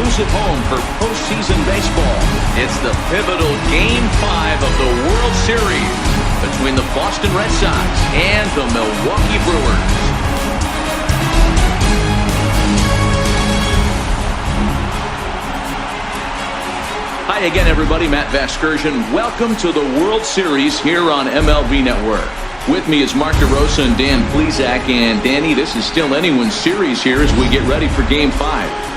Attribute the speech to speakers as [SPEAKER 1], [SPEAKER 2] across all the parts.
[SPEAKER 1] exclusive home for postseason baseball. It's the pivotal Game 5 of the World Series between the Boston Red Sox and the Milwaukee Brewers. Hi again, everybody. Matt Vasgersian. Welcome to the World Series here on MLB Network. With me is Mark DeRosa and Dan Plesac. And Danny, this is still anyone's series here as we get ready for Game 5.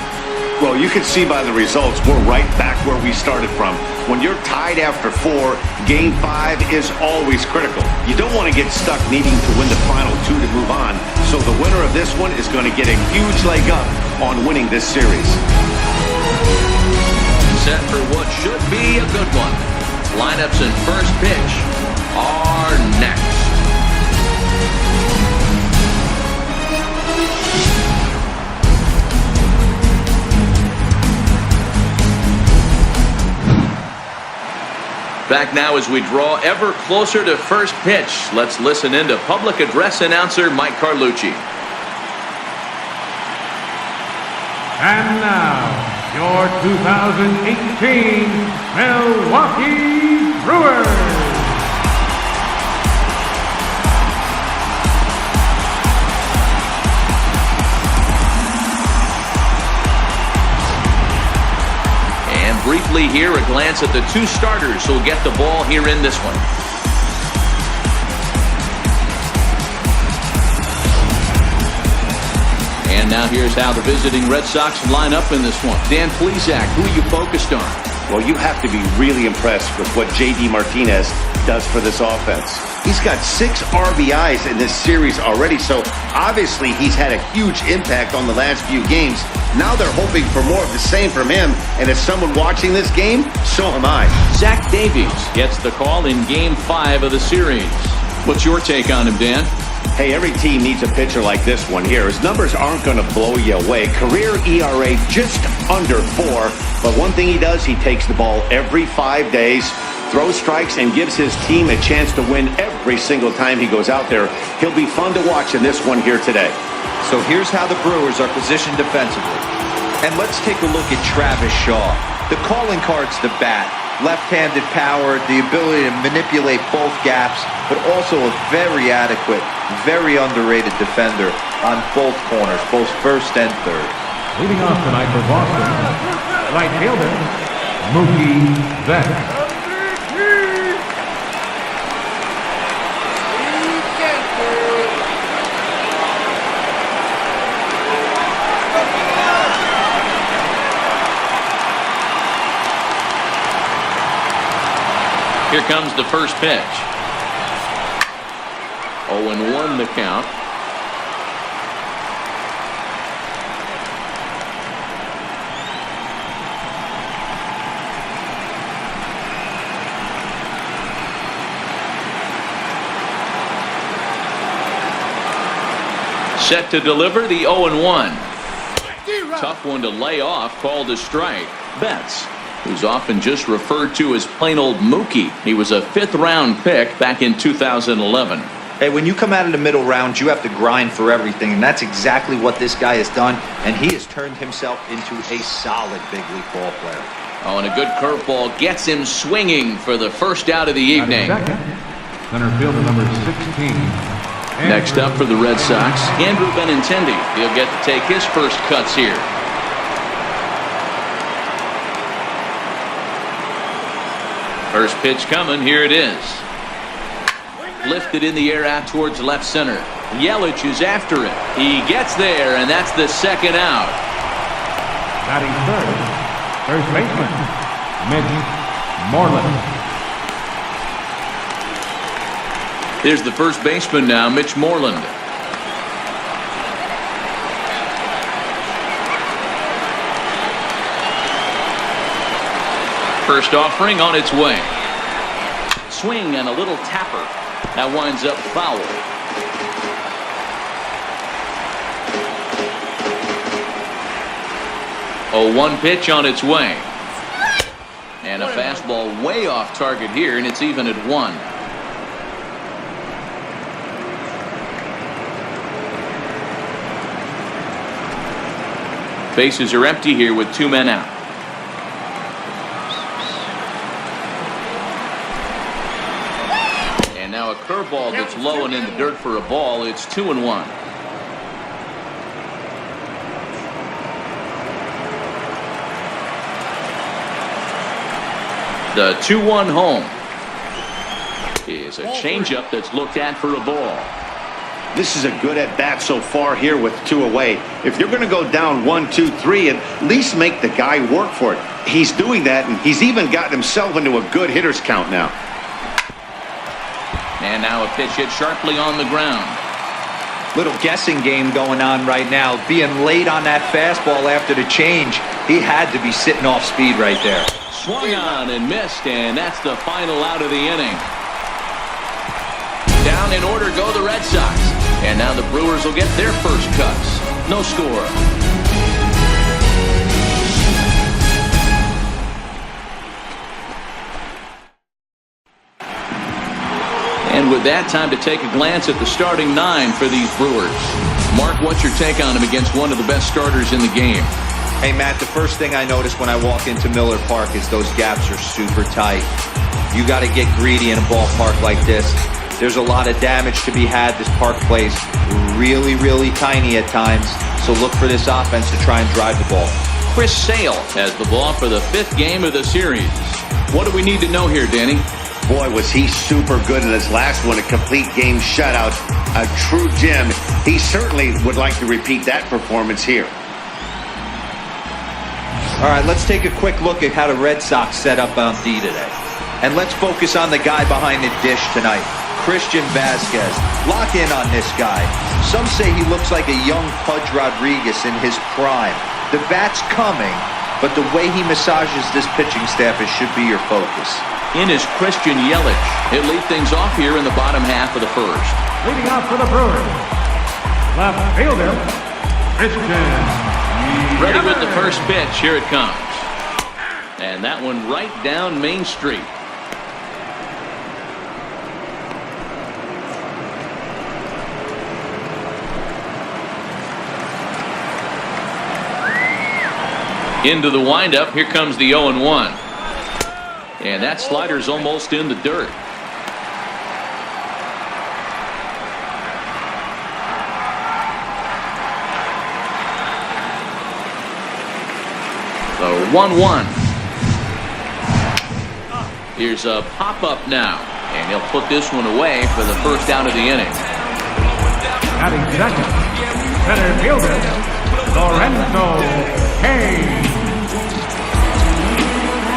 [SPEAKER 2] Well, you can see by the results, we're right back where we started from. When you're tied after 4, Game 5 is always critical. You don't want to get stuck needing to win the final 2 to move on. So the winner of this one is going to get a huge leg up on winning this series.
[SPEAKER 1] Set for what should be a good one. Lineups and first pitch are next. Back now as we draw ever closer to first pitch. Let's listen in to public address announcer Mike Carlucci.
[SPEAKER 3] And now, your 2018 Milwaukee Brewers.
[SPEAKER 1] And briefly here, a glance at the 2 starters who'll get the ball here in this one. And now here's how the visiting Red Sox line up in this one. Dan Plesac, who are you focused on?
[SPEAKER 2] Well, you have to be really impressed with what J.D. Martinez does for this offense. He's got 6 RBIs in this series already, so obviously he's had a huge impact on the last few games. Now they're hoping for more of the same from him, and as someone watching this game, so am I.
[SPEAKER 1] Zach Davies gets the call in Game 5 of the series. What's your take on him, Dan?
[SPEAKER 2] Hey, every team needs a pitcher like this one here. His numbers aren't going to blow you away. Career ERA just under 4. But one thing he does, he takes the ball every 5 days, throws strikes, and gives his team a chance to win every single time he goes out there. He'll be fun to watch in this one here today.
[SPEAKER 4] So here's how the Brewers are positioned defensively. And let's take a look at Travis Shaw. The calling card's the bat. Left-handed power, the ability to manipulate both gaps, but also a very adequate, very underrated defender on both corners, both first and third.
[SPEAKER 3] Leading off tonight for Boston, right fielder, Mookie Betts.
[SPEAKER 1] Here comes the first pitch. 0-1 the count. Set to deliver the 0-1. Tough one to lay off, called a strike. Betts, who's often just referred to as plain old Mookie. He was a 5th-round pick back in 2011.
[SPEAKER 4] Hey, when you come out of the middle rounds, you have to grind for everything, and that's exactly what this guy has done, and he has turned himself into a solid big league ball player.
[SPEAKER 1] Oh, and a good curveball gets him swinging for the first out of the evening.
[SPEAKER 3] Center fielder number 16.
[SPEAKER 1] Next up for the Red Sox, Andrew Benintendi. He'll get to take his first cuts here. First pitch coming. Here it is. Lifted in the air out towards left center. Yelich is after it. He gets there, and that's the second out.
[SPEAKER 3] Batting third, first baseman, Mitch Moreland.
[SPEAKER 1] Here's the first baseman now, Mitch Moreland. First offering on its way. Swing and a little tapper. That winds up foul. 0-1 pitch on its way. And a fastball way off target here, and it's even at 1. Bases are empty here with 2 men out. And now a curveball that's low and in the dirt for a ball. It's 2-1. The 2-1 home is a changeup that's looked at for a ball.
[SPEAKER 2] This is a good at-bat so far here with 2 away. If you're going to go down 1, 2, 3, at least make the guy work for it. He's doing that, and he's even gotten himself into a good hitter's count now.
[SPEAKER 1] And now a pitch hit sharply on the ground.
[SPEAKER 4] Little guessing game going on right now. Being late on that fastball after the change, he had to be sitting off speed right there.
[SPEAKER 1] Swung on and missed, and that's the final out of the inning. Down in order go the Red Sox. And now the Brewers will get their first cuts. No score. And with that, time to take a glance at the starting 9 for these Brewers. Mark, what's your take on them against one of the best starters in the game?
[SPEAKER 4] Hey, Matt, the first thing I notice when I walk into Miller Park is those gaps are super tight. You got to get greedy in a ballpark like this. There's a lot of damage to be had. This park plays really, really tiny at times. So look for this offense to try and drive the ball.
[SPEAKER 1] Chris Sale has the ball for the 5th game of the series. What do we need to know here, Danny?
[SPEAKER 2] Boy, was he super good in his last one, a complete game shutout, a true gem. He certainly would like to repeat that performance here.
[SPEAKER 4] All right, let's take a quick look at how the Red Sox set up on D today. And let's focus on the guy behind the dish tonight, Christian Vazquez. Lock in on this guy. Some say he looks like a young Pudge Rodriguez in his prime. The bat's coming, but the way he massages this pitching staff, it should be your focus.
[SPEAKER 1] In is Christian Yelich. He'll lead things off here in the bottom half of the first.
[SPEAKER 3] Leading off for the Brewers, left fielder, Christian.
[SPEAKER 1] Ready with the first pitch. Here it comes. And that one right down Main Street. Into the windup. Here comes the 0-1. And that slider's almost in the dirt. The 1-1. Here's a pop-up now. And he'll put this one away for the first out of the inning.
[SPEAKER 3] Batting second, center fielder, Lorenzo Kane.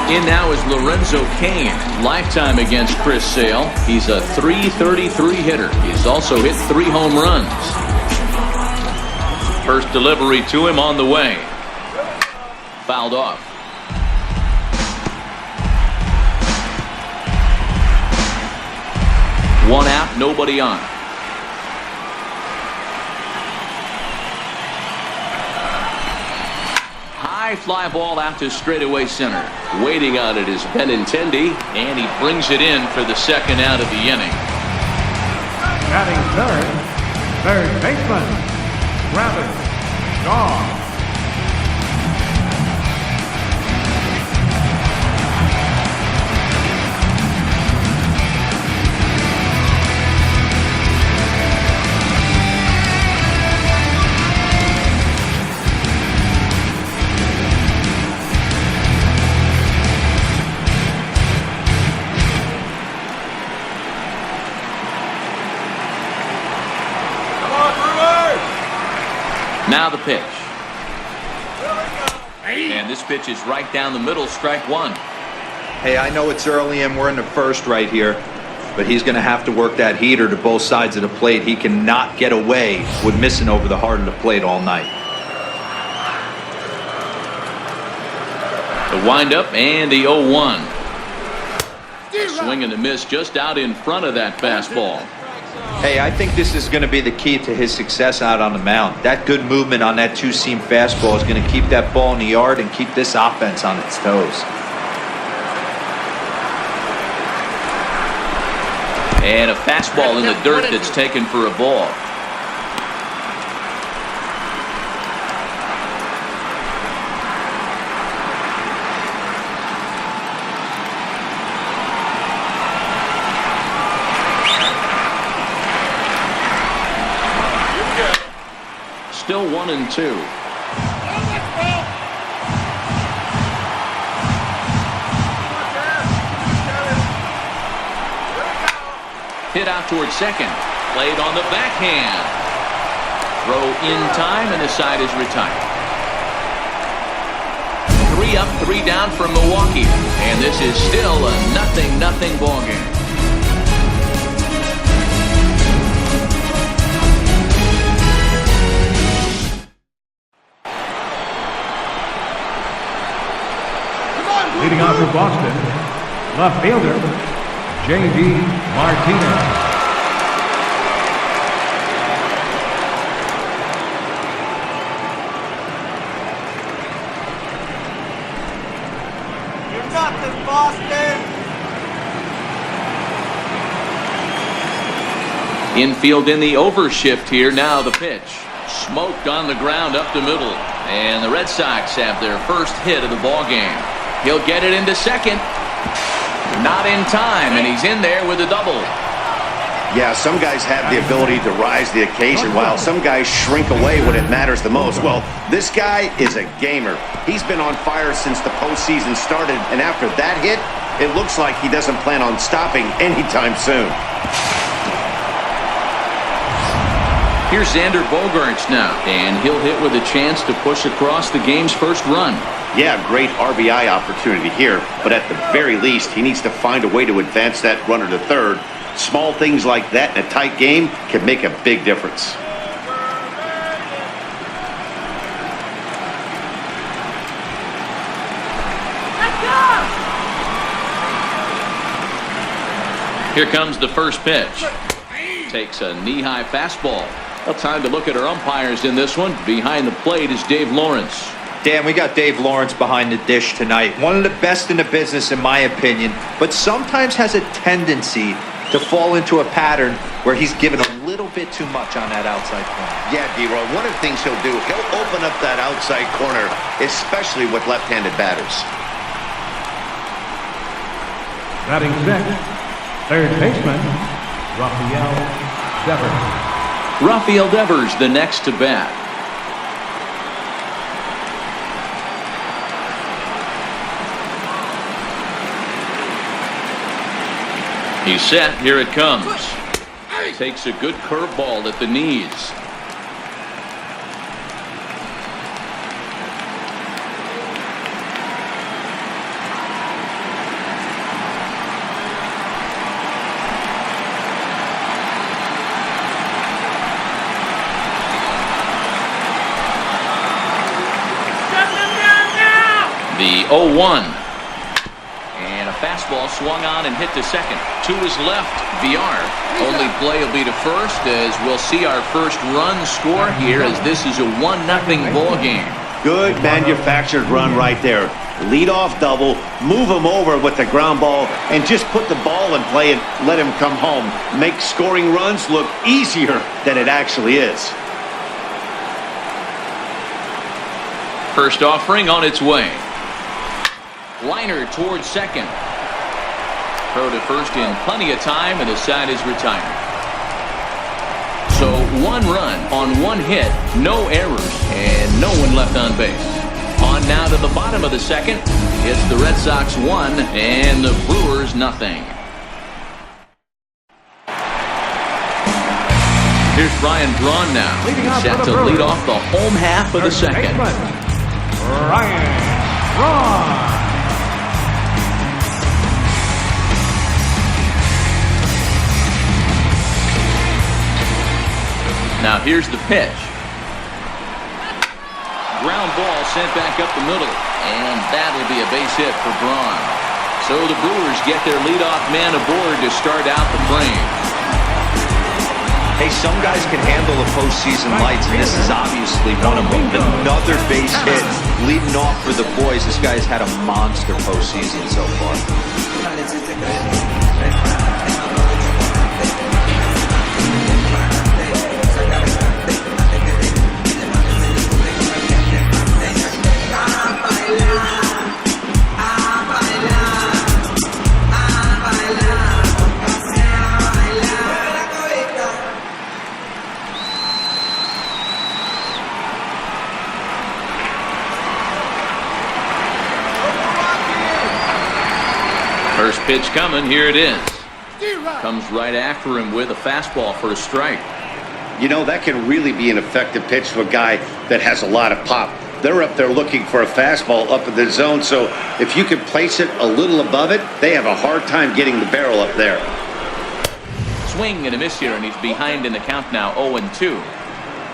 [SPEAKER 1] In now is Lorenzo Kane. Lifetime against Chris Sale. He's a .333 hitter. He's also hit 3 home runs. First delivery to him on the way. Fouled off. One out, nobody on. High fly ball out to straightaway center. Waiting on it is Benintendi, and he brings it in for the second out of the inning.
[SPEAKER 3] Batting third baseman, Travis Shaw.
[SPEAKER 1] Now the pitch. And this pitch is right down the middle, strike 1.
[SPEAKER 4] Hey, I know it's early and we're in the first right here, but he's going to have to work that heater to both sides of the plate. He cannot get away with missing over the heart of the plate all night.
[SPEAKER 1] The windup and the 0-1. Swing and a miss just out in front of that fastball.
[SPEAKER 4] Hey, I think this is going to be the key to his success out on the mound. That good movement on that two-seam fastball is going to keep that ball in the yard and keep this offense on its toes.
[SPEAKER 1] And a fastball in the dirt that's taken for a ball. still 1-2. Hit out towards second. Played on the backhand. Throw in time, and the side is retired. 3 up, 3 down for Milwaukee. And this is still a 0-0 ball game.
[SPEAKER 3] Leading off for Boston, left fielder, J.D. Martinez.
[SPEAKER 5] You're nothing, Boston!
[SPEAKER 1] Infield in the overshift here. Now the pitch. Smoked on the ground up the middle. And the Red Sox have their first hit of the ball game. He'll get it into second. Not in time, and he's in there with a double.
[SPEAKER 2] Yeah, some guys have the ability to rise to the occasion while some guys shrink away when it matters the most. Well, this guy is a gamer. He's been on fire since the postseason started, and after that hit, it looks like he doesn't plan on stopping anytime soon.
[SPEAKER 1] Here's Xander Bogaerts now, and he'll hit with a chance to push across the game's first run.
[SPEAKER 2] Yeah, great RBI opportunity here, but at the very least, he needs to find a way to advance that runner to third. Small things like that in a tight game can make a big difference.
[SPEAKER 1] Here comes the first pitch. Takes a knee-high fastball. Well, time to look at our umpires in this one. Behind the plate is Dave Lawrence.
[SPEAKER 4] Dan, we got Dave Lawrence behind the dish tonight. One of the best in the business, in my opinion, but sometimes has a tendency to fall into a pattern where he's given a little bit too much on that outside corner.
[SPEAKER 2] Yeah, D-Roy, one of the things he'll do, he'll open up that outside corner, especially with left-handed batters.
[SPEAKER 3] Batting sixth, third baseman, Rafael Devers.
[SPEAKER 1] Rafael Devers, the next to bat. He's set. Here it comes. Takes a good curveball at the knees. The 0-1. And a fastball swung on and hit to second. To his left, VR. Only play will be to first as we'll see our first run score here as this is a 1-0 ball game.
[SPEAKER 2] Good manufactured run right there. Lead off double, move him over with the ground ball, and just put the ball in play and let him come home. Make scoring runs look easier than it actually is.
[SPEAKER 1] First offering on its way. Liner towards second. Throw to first in plenty of time, and the side is retired. So 1 run on 1 hit, no errors, and no one left on base. On now to the bottom of the second. It's the Red Sox 1 and the Brewers 0. Here's Ryan Braun now. Set to lead off the home half of the second.
[SPEAKER 3] Ryan Braun.
[SPEAKER 1] Now here's the pitch. Ground ball sent back up the middle, and that'll be a base hit for Braun. So the Brewers get their leadoff man aboard to start out the frame.
[SPEAKER 4] Hey, some guys can handle the postseason lights, and this is obviously one of them. Another base hit leading off for the boys. This guy's had a monster postseason so far.
[SPEAKER 1] pitch coming. Here it is. Comes right after him with a fastball for a strike.
[SPEAKER 2] You know, that can really be an effective pitch to a guy that has a lot of pop. They're up there looking for a fastball up in the zone, so if you can place it a little above it, they have a hard time getting the barrel up there.
[SPEAKER 1] Swing and a miss here, and he's behind in the count now, 0-2.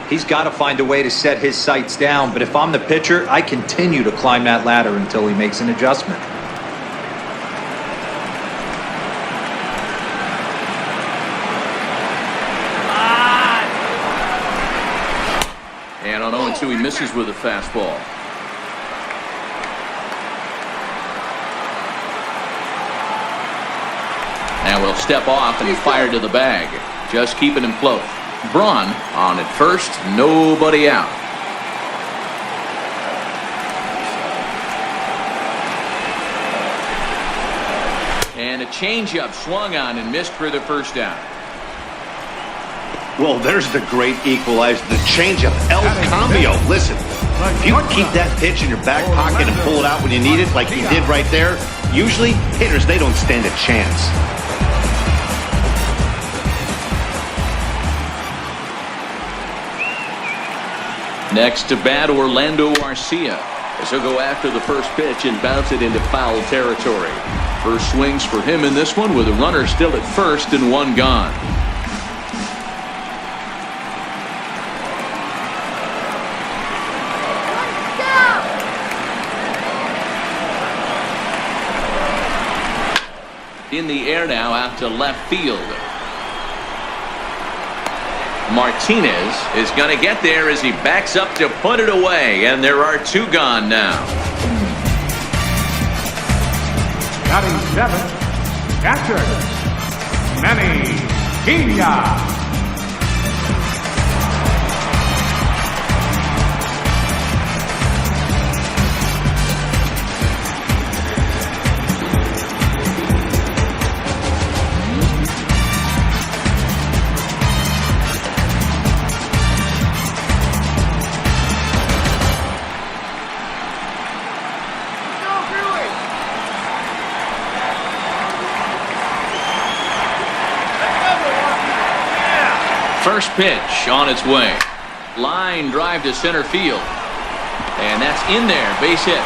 [SPEAKER 4] He's got to find a way to set his sights down, but if I'm the pitcher, I continue to climb that ladder until he makes an adjustment.
[SPEAKER 1] And on 0-2, he misses with a fastball. Now we'll step off and fire to the bag. Just keeping him close. Braun on at first, nobody out. And a changeup swung on and missed for the first down.
[SPEAKER 2] Well, there's the great equalizer, the changeup, El Cambio. Listen, if you keep that pitch in your back pocket and pull it out when you need it, like he did right there, usually hitters, they don't stand a chance.
[SPEAKER 1] Next to bat, Orlando Arcia, as he'll go after the first pitch and bounce it into foul territory. First swings for him in this one with a runner still at first and one gone. In the air now out to left field. Martinez is going to get there as he backs up to put it away, and there are two gone now.
[SPEAKER 3] Batting seventh, catcher, Manny Pena.
[SPEAKER 1] First pitch on its way. Line drive to center field. And that's in there. Base hit.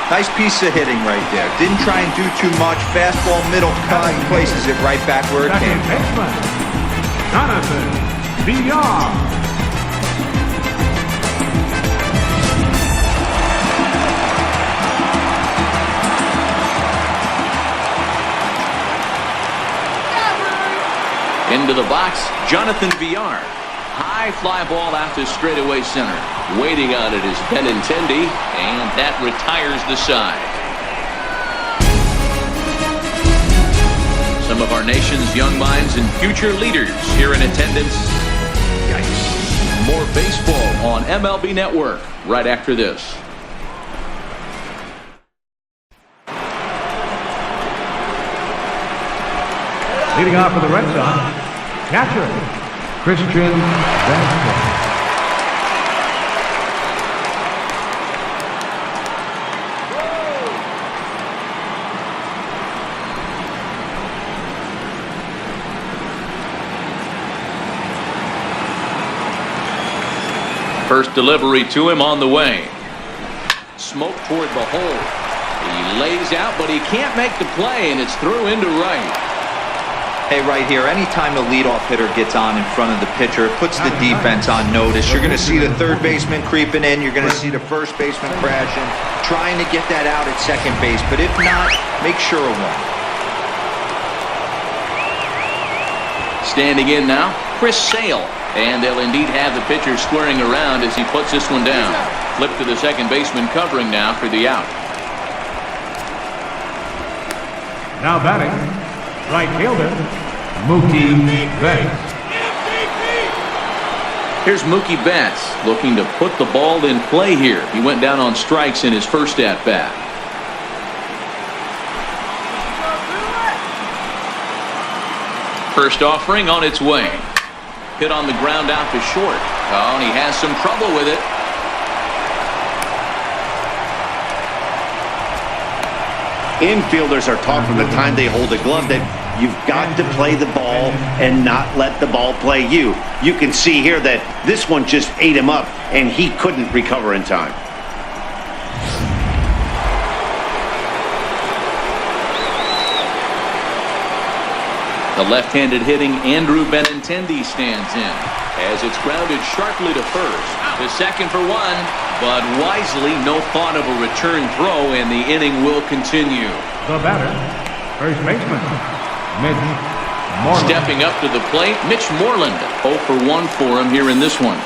[SPEAKER 4] Nice piece of hitting right there. Didn't try and do too much. Fastball, middle cut, places it right back where it came from.
[SPEAKER 3] Jonathan Villar.
[SPEAKER 1] Into the box, Jonathan Villar. High fly ball out to straightaway center. Waiting on it is Benintendi, and that retires the side. Some of our nation's young minds and future leaders here in attendance. Yikes. More baseball on MLB Network right after this.
[SPEAKER 3] Leading off for the Red Sox, catcher, Christian Vasquez.
[SPEAKER 1] First delivery to him on the way. Smoke toward the hole. He lays out, but he can't make the play, and it's through into right.
[SPEAKER 4] Hey, right here, anytime the leadoff hitter gets on in front of the pitcher, it puts the defense on notice. You're going to see the third baseman creeping in. You're going to see the first baseman crashing, trying to get that out at second base. But if not, make sure of one.
[SPEAKER 1] Standing in now, Chris Sale. And they'll indeed have the pitcher squaring around as he puts this one down. Flip to the second baseman covering now for the out.
[SPEAKER 3] Now batting, right fielder, Mookie Betts.
[SPEAKER 1] Here's Mookie Betts looking to put the ball in play here. He went down on strikes in his first at-bat. First offering on its way. Hit on the ground out to short. Oh, and he has some trouble with it.
[SPEAKER 2] Infielders are taught from the time they hold a glove that you've got to play the ball and not let the ball play you. You can see here that this one just ate him up, and he couldn't recover in time.
[SPEAKER 1] The left-handed hitting Andrew Benintendi stands in as it's grounded sharply to first. The second for one, but wisely no thought of a return throw, and the inning will continue.
[SPEAKER 3] The batter, first baseman, Mitch Moreland.
[SPEAKER 1] Stepping up to the plate, Mitch Moreland. 0 for 1 for him here in this one.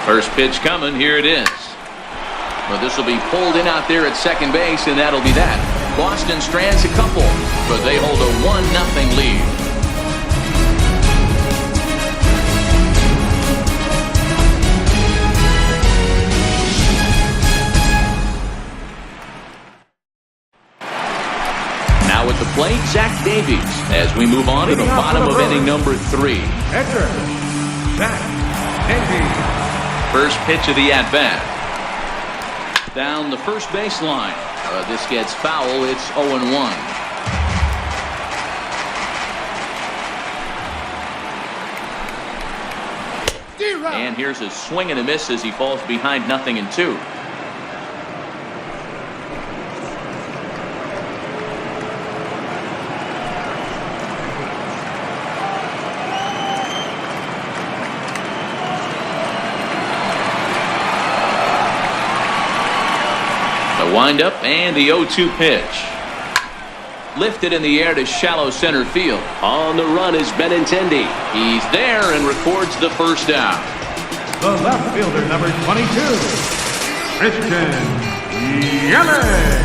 [SPEAKER 1] First pitch coming, here it is. Well, this will be pulled in out there at second base, and that'll be that. Boston strands a couple, but they hold a 1-0 lead. Now at the plate, Zach Davies, as we move on to the bottom of inning number 3.
[SPEAKER 3] Enter Zach Davies.
[SPEAKER 1] First pitch of the at-bat. Down the first baseline. This gets foul. It's 0-1. And here's a swing and a miss as he falls behind 0-2. Wind-up and the 0-2 pitch. Lifted in the air to shallow center field. On the run is Benintendi. He's there and records the first down.
[SPEAKER 3] The left fielder, number 22, Christian Yelich.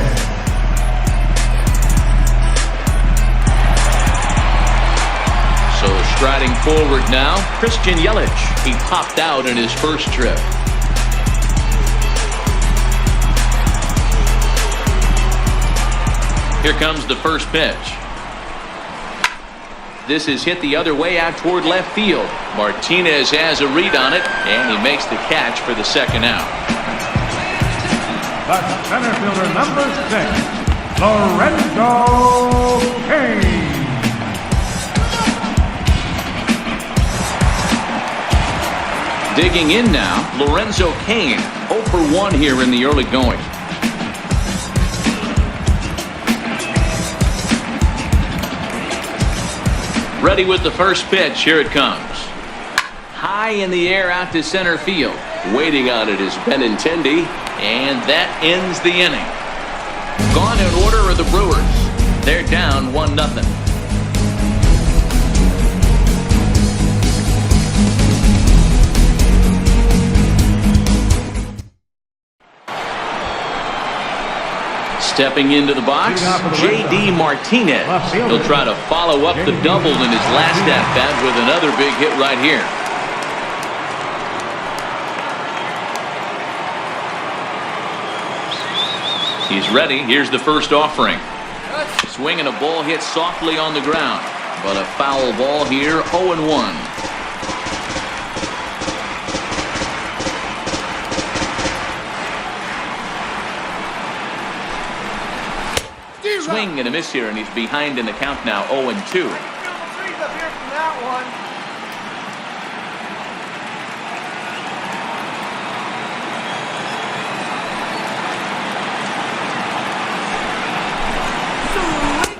[SPEAKER 1] So striding forward now, Christian Yelich. He popped out in his first trip. Here comes the first pitch. This is hit the other way out toward left field. Martinez has a read on it, and he makes the catch for the second out.
[SPEAKER 3] The center fielder, number 6, Lorenzo Cain.
[SPEAKER 1] Digging in now, Lorenzo Cain. 0 for 1 here in the early going. Ready with the first pitch. Here it comes. High in the air out to center field. Waiting on it is Benintendi, and that ends the inning. Gone in order are the Brewers. They're down 1-0. Stepping into the box, J.D. Martinez. He'll try to follow up the double in his last at-bat with another big hit right here. He's ready. Here's the first offering. Swing and a ball hit softly on the ground. But a foul ball here, 0-1. Swing and a miss here, and he's behind in the count now, 0-2.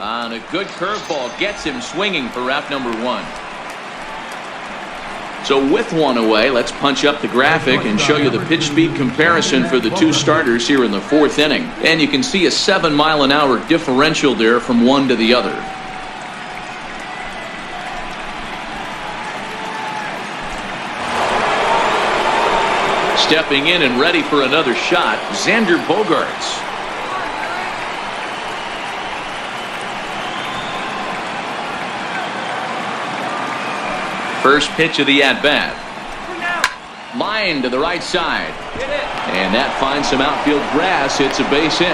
[SPEAKER 1] On a good curveball, gets him swinging for out number 1. So with one away, let's punch up the graphic and show you the pitch speed comparison for the two starters here in the 4th inning. And you can see a 7-mile-an-hour differential there from one to the other. Stepping in and ready for another shot, Xander Bogaerts. First pitch of the at-bat. Line to the right side. And that finds some outfield grass. It's a base hit.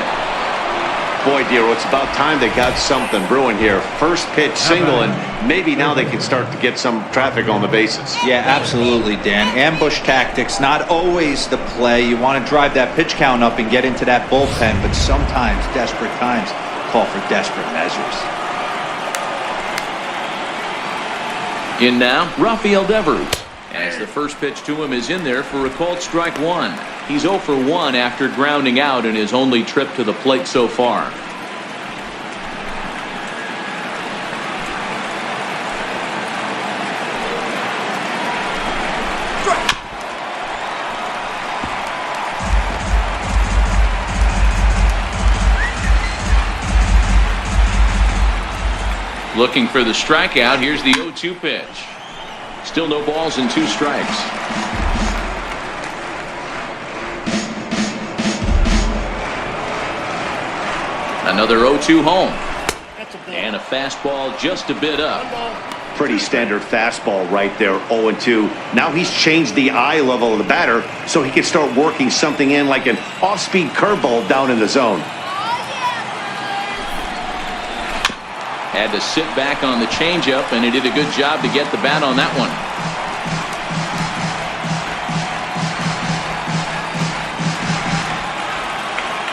[SPEAKER 2] Boy, Dero, it's about time they got something brewing here. First pitch single, and maybe now they can start to get some traffic on the bases.
[SPEAKER 4] Yeah, absolutely, Dan. Ambush tactics, not always the play. You want to drive that pitch count up and get into that bullpen, but sometimes desperate times call for desperate measures.
[SPEAKER 1] In now, Rafael Devers. As the first pitch to him is in there for a called strike one. He's 0 for 1 after grounding out in his only trip to the plate so far. Looking for the strikeout. Here's the 0-2 pitch. Still no balls and 2 strikes. Another 0-2 home. And a fastball just a bit up.
[SPEAKER 2] Pretty standard fastball right there, 0-2. Now he's changed the eye level of the batter so he can start working something in like an off-speed curveball down in the zone.
[SPEAKER 1] Had to sit back on the changeup, and he did a good job to get the bat on that one.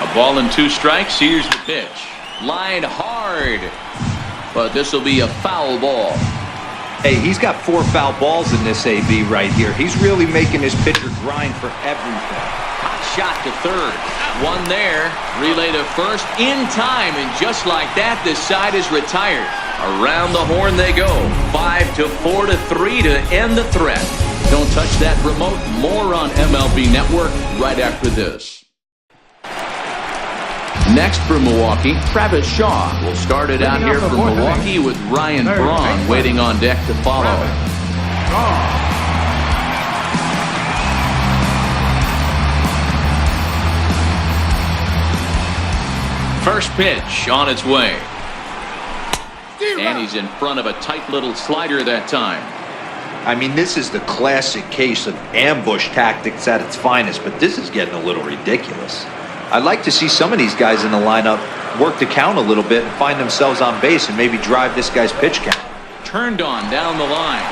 [SPEAKER 1] A ball and 2 strikes. Here's the pitch. Line hard. But this will be a foul ball.
[SPEAKER 4] Hey, he's got 4 foul balls in this AB right here. He's really making his pitcher grind for everything.
[SPEAKER 1] Hot shot to third. One there. Relay to first in time, and just like that, this side is retired. Around the horn they go. 5-4 to 3 to end the threat. Don't touch that remote. More on MLB Network right after this. Next for Milwaukee, Travis Shaw will start it out here for Milwaukee with Ryan Braun waiting on deck to follow. First pitch on its way. And he's in front of a tight little slider that time.
[SPEAKER 4] I mean, this is the classic case of ambush tactics at its finest, but this is getting a little ridiculous. I'd like to see some of these guys in the lineup work the count a little bit and find themselves on base and maybe drive this guy's pitch count.
[SPEAKER 1] Turned on down the line.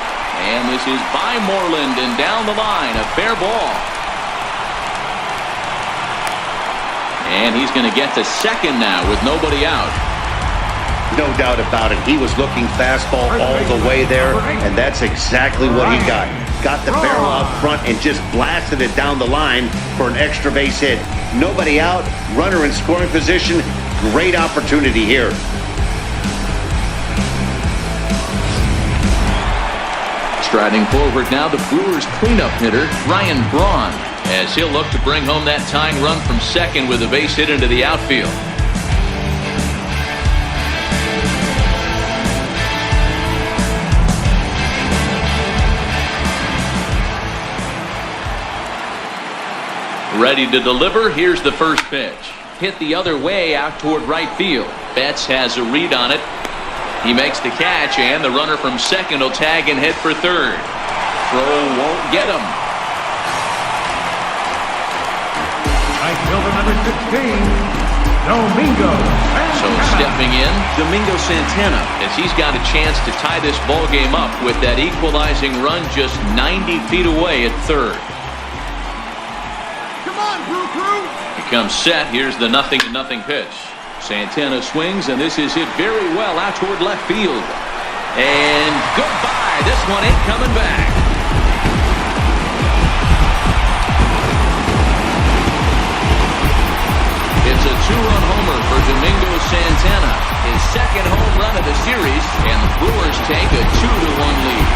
[SPEAKER 1] And this is by Moreland and down the line. A fair ball. And he's going to get to second now with nobody out.
[SPEAKER 2] No doubt about it. He was looking fastball all the way there, and that's exactly what he got. Got the barrel out front and just blasted it down the line for an extra base hit. Nobody out, runner in scoring position. Great opportunity here.
[SPEAKER 1] Striding forward now, the Brewers cleanup hitter, Ryan Braun, as he'll look to bring home that tying run from second with a base hit into the outfield. Ready to deliver. Here's the first pitch. Hit the other way out toward right field. Betts has a read on it. He makes the catch, and the runner from second will tag and head for third. Throw won't get him.
[SPEAKER 3] Right fielder number 16, Domingo.
[SPEAKER 1] So stepping in, Domingo Santana, as he's got a chance to tie this ball game up with that equalizing run just 90 feet away at third. He comes set. Here's the 0-0 pitch. Santana swings, and this is hit very well out toward left field. And goodbye. This one ain't coming back. It's a 2-run homer for Domingo Santana. His second home run of the series, and the Brewers take a 2-1 lead.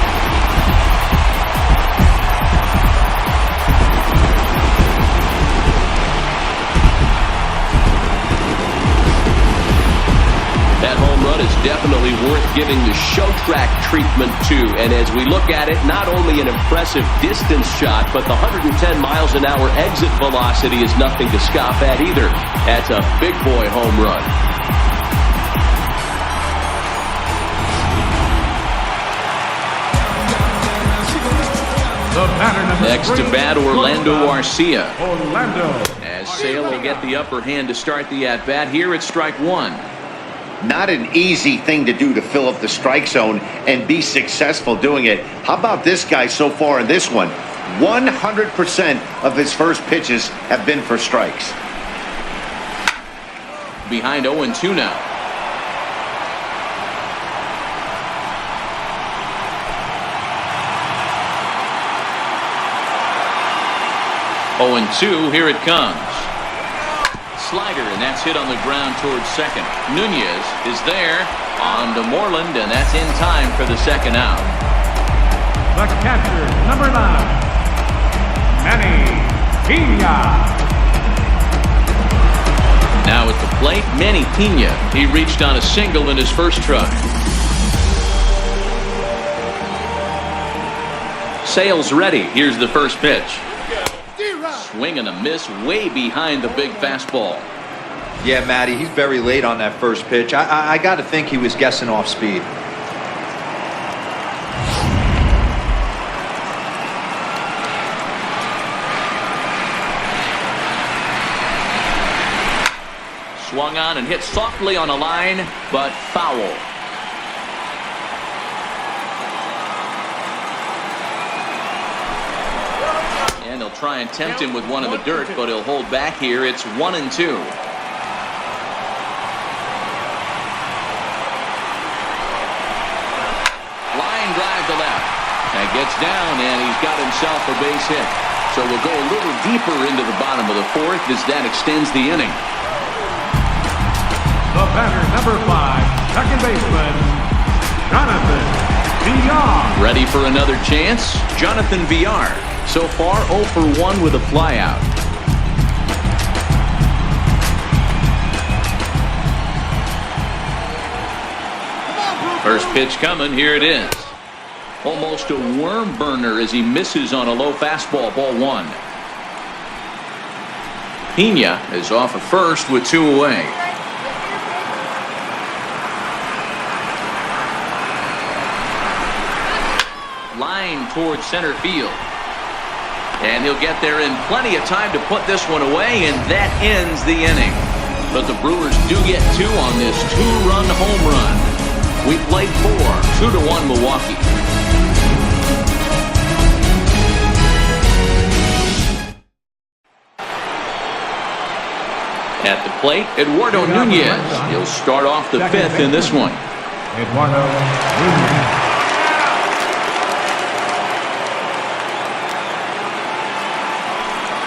[SPEAKER 1] That home run is definitely worth giving the show track treatment to. And as we look at it, not only an impressive distance shot, but the 110 miles an hour exit velocity is nothing to scoff at either. That's a big boy home run. Next to bat, Orlando Arcia.
[SPEAKER 3] Orlando.
[SPEAKER 1] As Sale will get the upper hand to start the at-bat. Here it's strike one.
[SPEAKER 2] Not an easy thing to do to fill up the strike zone and be successful doing it. How about this guy so far in this one? 100% of his first pitches have been for strikes.
[SPEAKER 1] Behind 0-2 now. 0-2, here it comes. Slider, and that's hit on the ground towards second. Nunez is there. On to Moreland, and that's in time for the second out.
[SPEAKER 3] The catcher, number 9, Manny Pena.
[SPEAKER 1] Now at the plate, Manny Pena. He reached on a single in his first try. Sale's ready. Here's the first pitch. Swing and a miss way behind the big fastball.
[SPEAKER 4] Yeah, Matty, he's very late on that first pitch. I got to think he was guessing off speed.
[SPEAKER 1] Swung on and hit softly on a line, but foul. And they'll try and tempt him with one in the dirt, but he'll hold back here. It's 1-2. Line drive to left. That gets down, and he's got himself a base hit. So we'll go a little deeper into the bottom of the fourth as that extends the inning.
[SPEAKER 3] The batter, number 5, second baseman, Jonathan Villar.
[SPEAKER 1] Ready for another chance? Jonathan Villar. So far, 0 for 1 with a flyout. First pitch coming. Here it is. Almost a worm burner as he misses on a low fastball. Ball 1. Pena is off of first with 2 away. Line towards center field. And he'll get there in plenty of time to put this one away, and that ends the inning. But the Brewers do get 2 on this 2-run home run. We played 4, 2-1 Milwaukee. At the plate, Eduardo Nunez. He'll start off the 5th in this one.
[SPEAKER 3] Eduardo Nunez.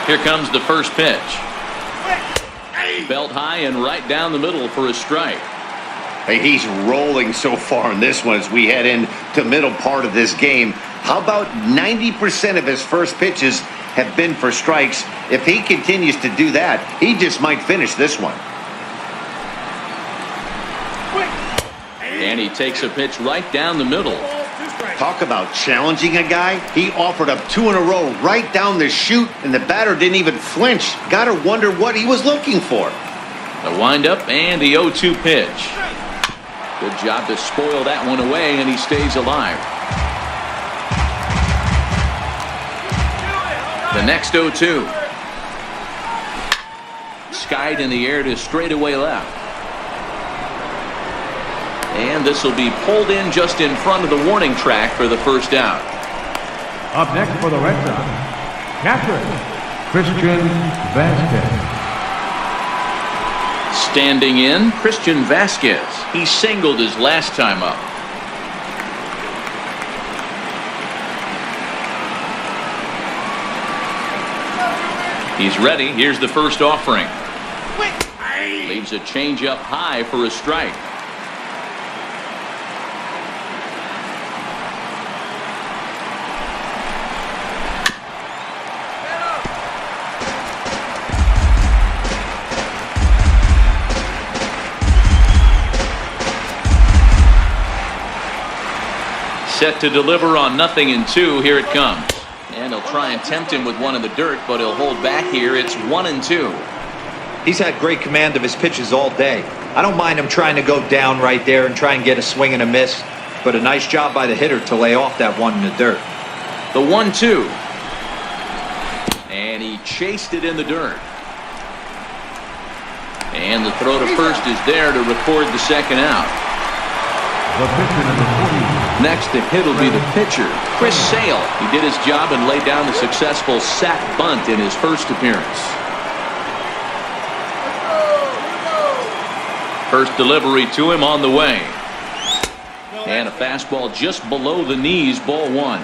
[SPEAKER 1] Here comes the first pitch. Belt high and right down the middle for a strike.
[SPEAKER 2] Hey, he's rolling so far in this one as we head into the middle part of this game. How about 90% of his first pitches have been for strikes? If he continues to do that, he just might finish this one.
[SPEAKER 1] And he takes a pitch right down the middle.
[SPEAKER 2] Talk about challenging a guy. He offered up 2 in a row right down the chute, and the batter didn't even flinch. Gotta wonder what he was looking for.
[SPEAKER 1] The windup and the 0-2 pitch. Good job to spoil that one away, and he stays alive. The next 0-2. Skied in the air to straightaway left. And this will be pulled in just in front of the warning track for the first out.
[SPEAKER 3] Up next for the Red Sox, catcher, Christian Vasquez.
[SPEAKER 1] Standing in, Christian Vasquez. He singled his last time up. He's ready. Here's the first offering. Leaves a changeup high for a strike. Set to deliver on 0-2. Here it comes. And he'll try and tempt him with one in the dirt, but he'll hold back here. It's 1-2.
[SPEAKER 4] He's had great command of his pitches all day. I don't mind him trying to go down right there and try and get a swing and a miss, but a nice job by the hitter to lay off that one in the dirt.
[SPEAKER 1] The 1-2. And he chased it in the dirt. And the throw to first is there to record the second out.
[SPEAKER 3] The pitcher number 40.
[SPEAKER 1] Next to hit will be the pitcher, Chris Sale. He did his job and laid down the successful sac bunt in his first appearance. First delivery to him on the way. And a fastball just below the knees, ball one.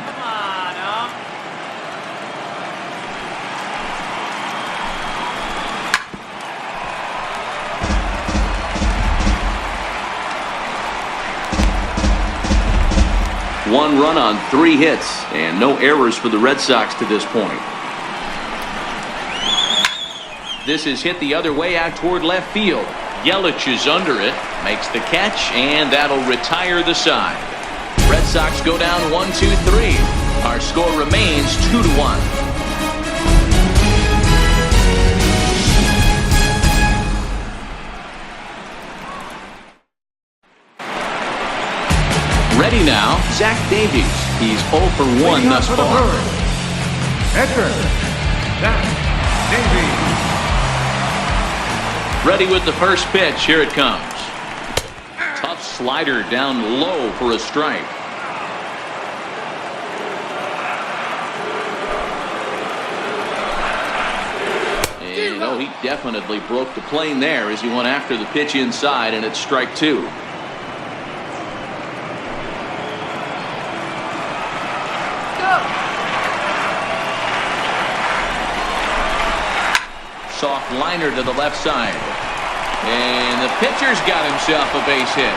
[SPEAKER 1] One run on 3 hits and no errors for the Red Sox to this point. This is hit the other way out toward left field. Yelich is under it, makes the catch, and that'll retire the side. Red Sox go down 1-2-3. Our score remains 2-1. Ready now, Zach Davies. He's 0 for 1 thus far.
[SPEAKER 3] Edgar, Zach Davies.
[SPEAKER 1] Ready with the first pitch. Here it comes. Tough slider down low for a strike. And oh, he definitely broke the plane there as he went after the pitch inside, and it's strike 2. Soft liner to the left side. And the pitcher's got himself a base hit.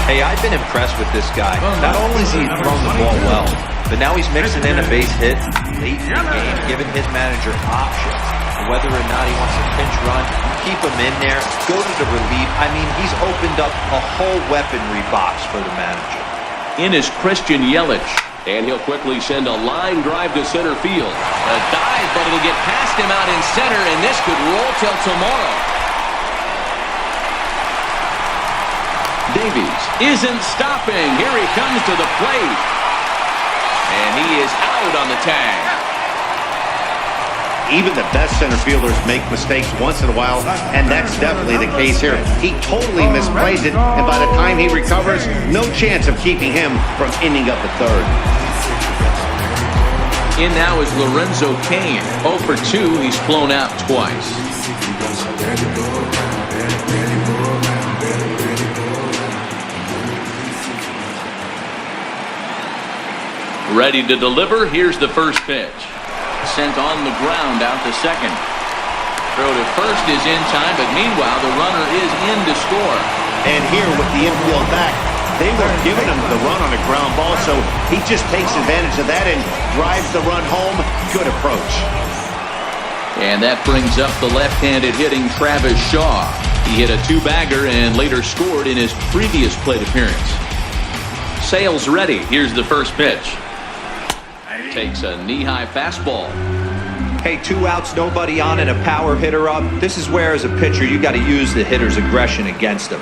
[SPEAKER 4] Hey, I've been impressed with this guy. Not only has he thrown the ball well, but now he's mixing in a base hit late in the game, giving his manager options. Whether or not he wants to pinch run, keep him in there, go to the relief. I mean, he's opened up a whole weaponry box for the manager.
[SPEAKER 1] In is Christian Yelich. And he'll quickly send a line drive to center field. A dive, but it'll get past him out in center, and this could roll till tomorrow. Davies isn't stopping. Here he comes to the plate. And he is out on the tag.
[SPEAKER 2] Even the best center fielders make mistakes once in a while, and that's definitely the case here. He totally misplays it, and by the time he recovers, no chance of keeping him from ending up the third.
[SPEAKER 1] In now is Lorenzo Cain. 0 for 2. He's flown out twice. Ready to deliver. Here's the first pitch. Sent on the ground out to second. Throw to first is in time, but meanwhile the runner is in to score.
[SPEAKER 2] And here with the infield back, they were giving him the run on a ground ball, so he just takes advantage of that and drives the run home. Good approach.
[SPEAKER 1] And that brings up the left-handed hitting Travis Shaw. He hit a 2-bagger and later scored in his previous plate appearance. Sale's ready. Here's the first pitch. Takes a knee-high fastball.
[SPEAKER 4] Hey, 2 outs, nobody on, and a power hitter up. This is where, as a pitcher, you got to use the hitter's aggression against him.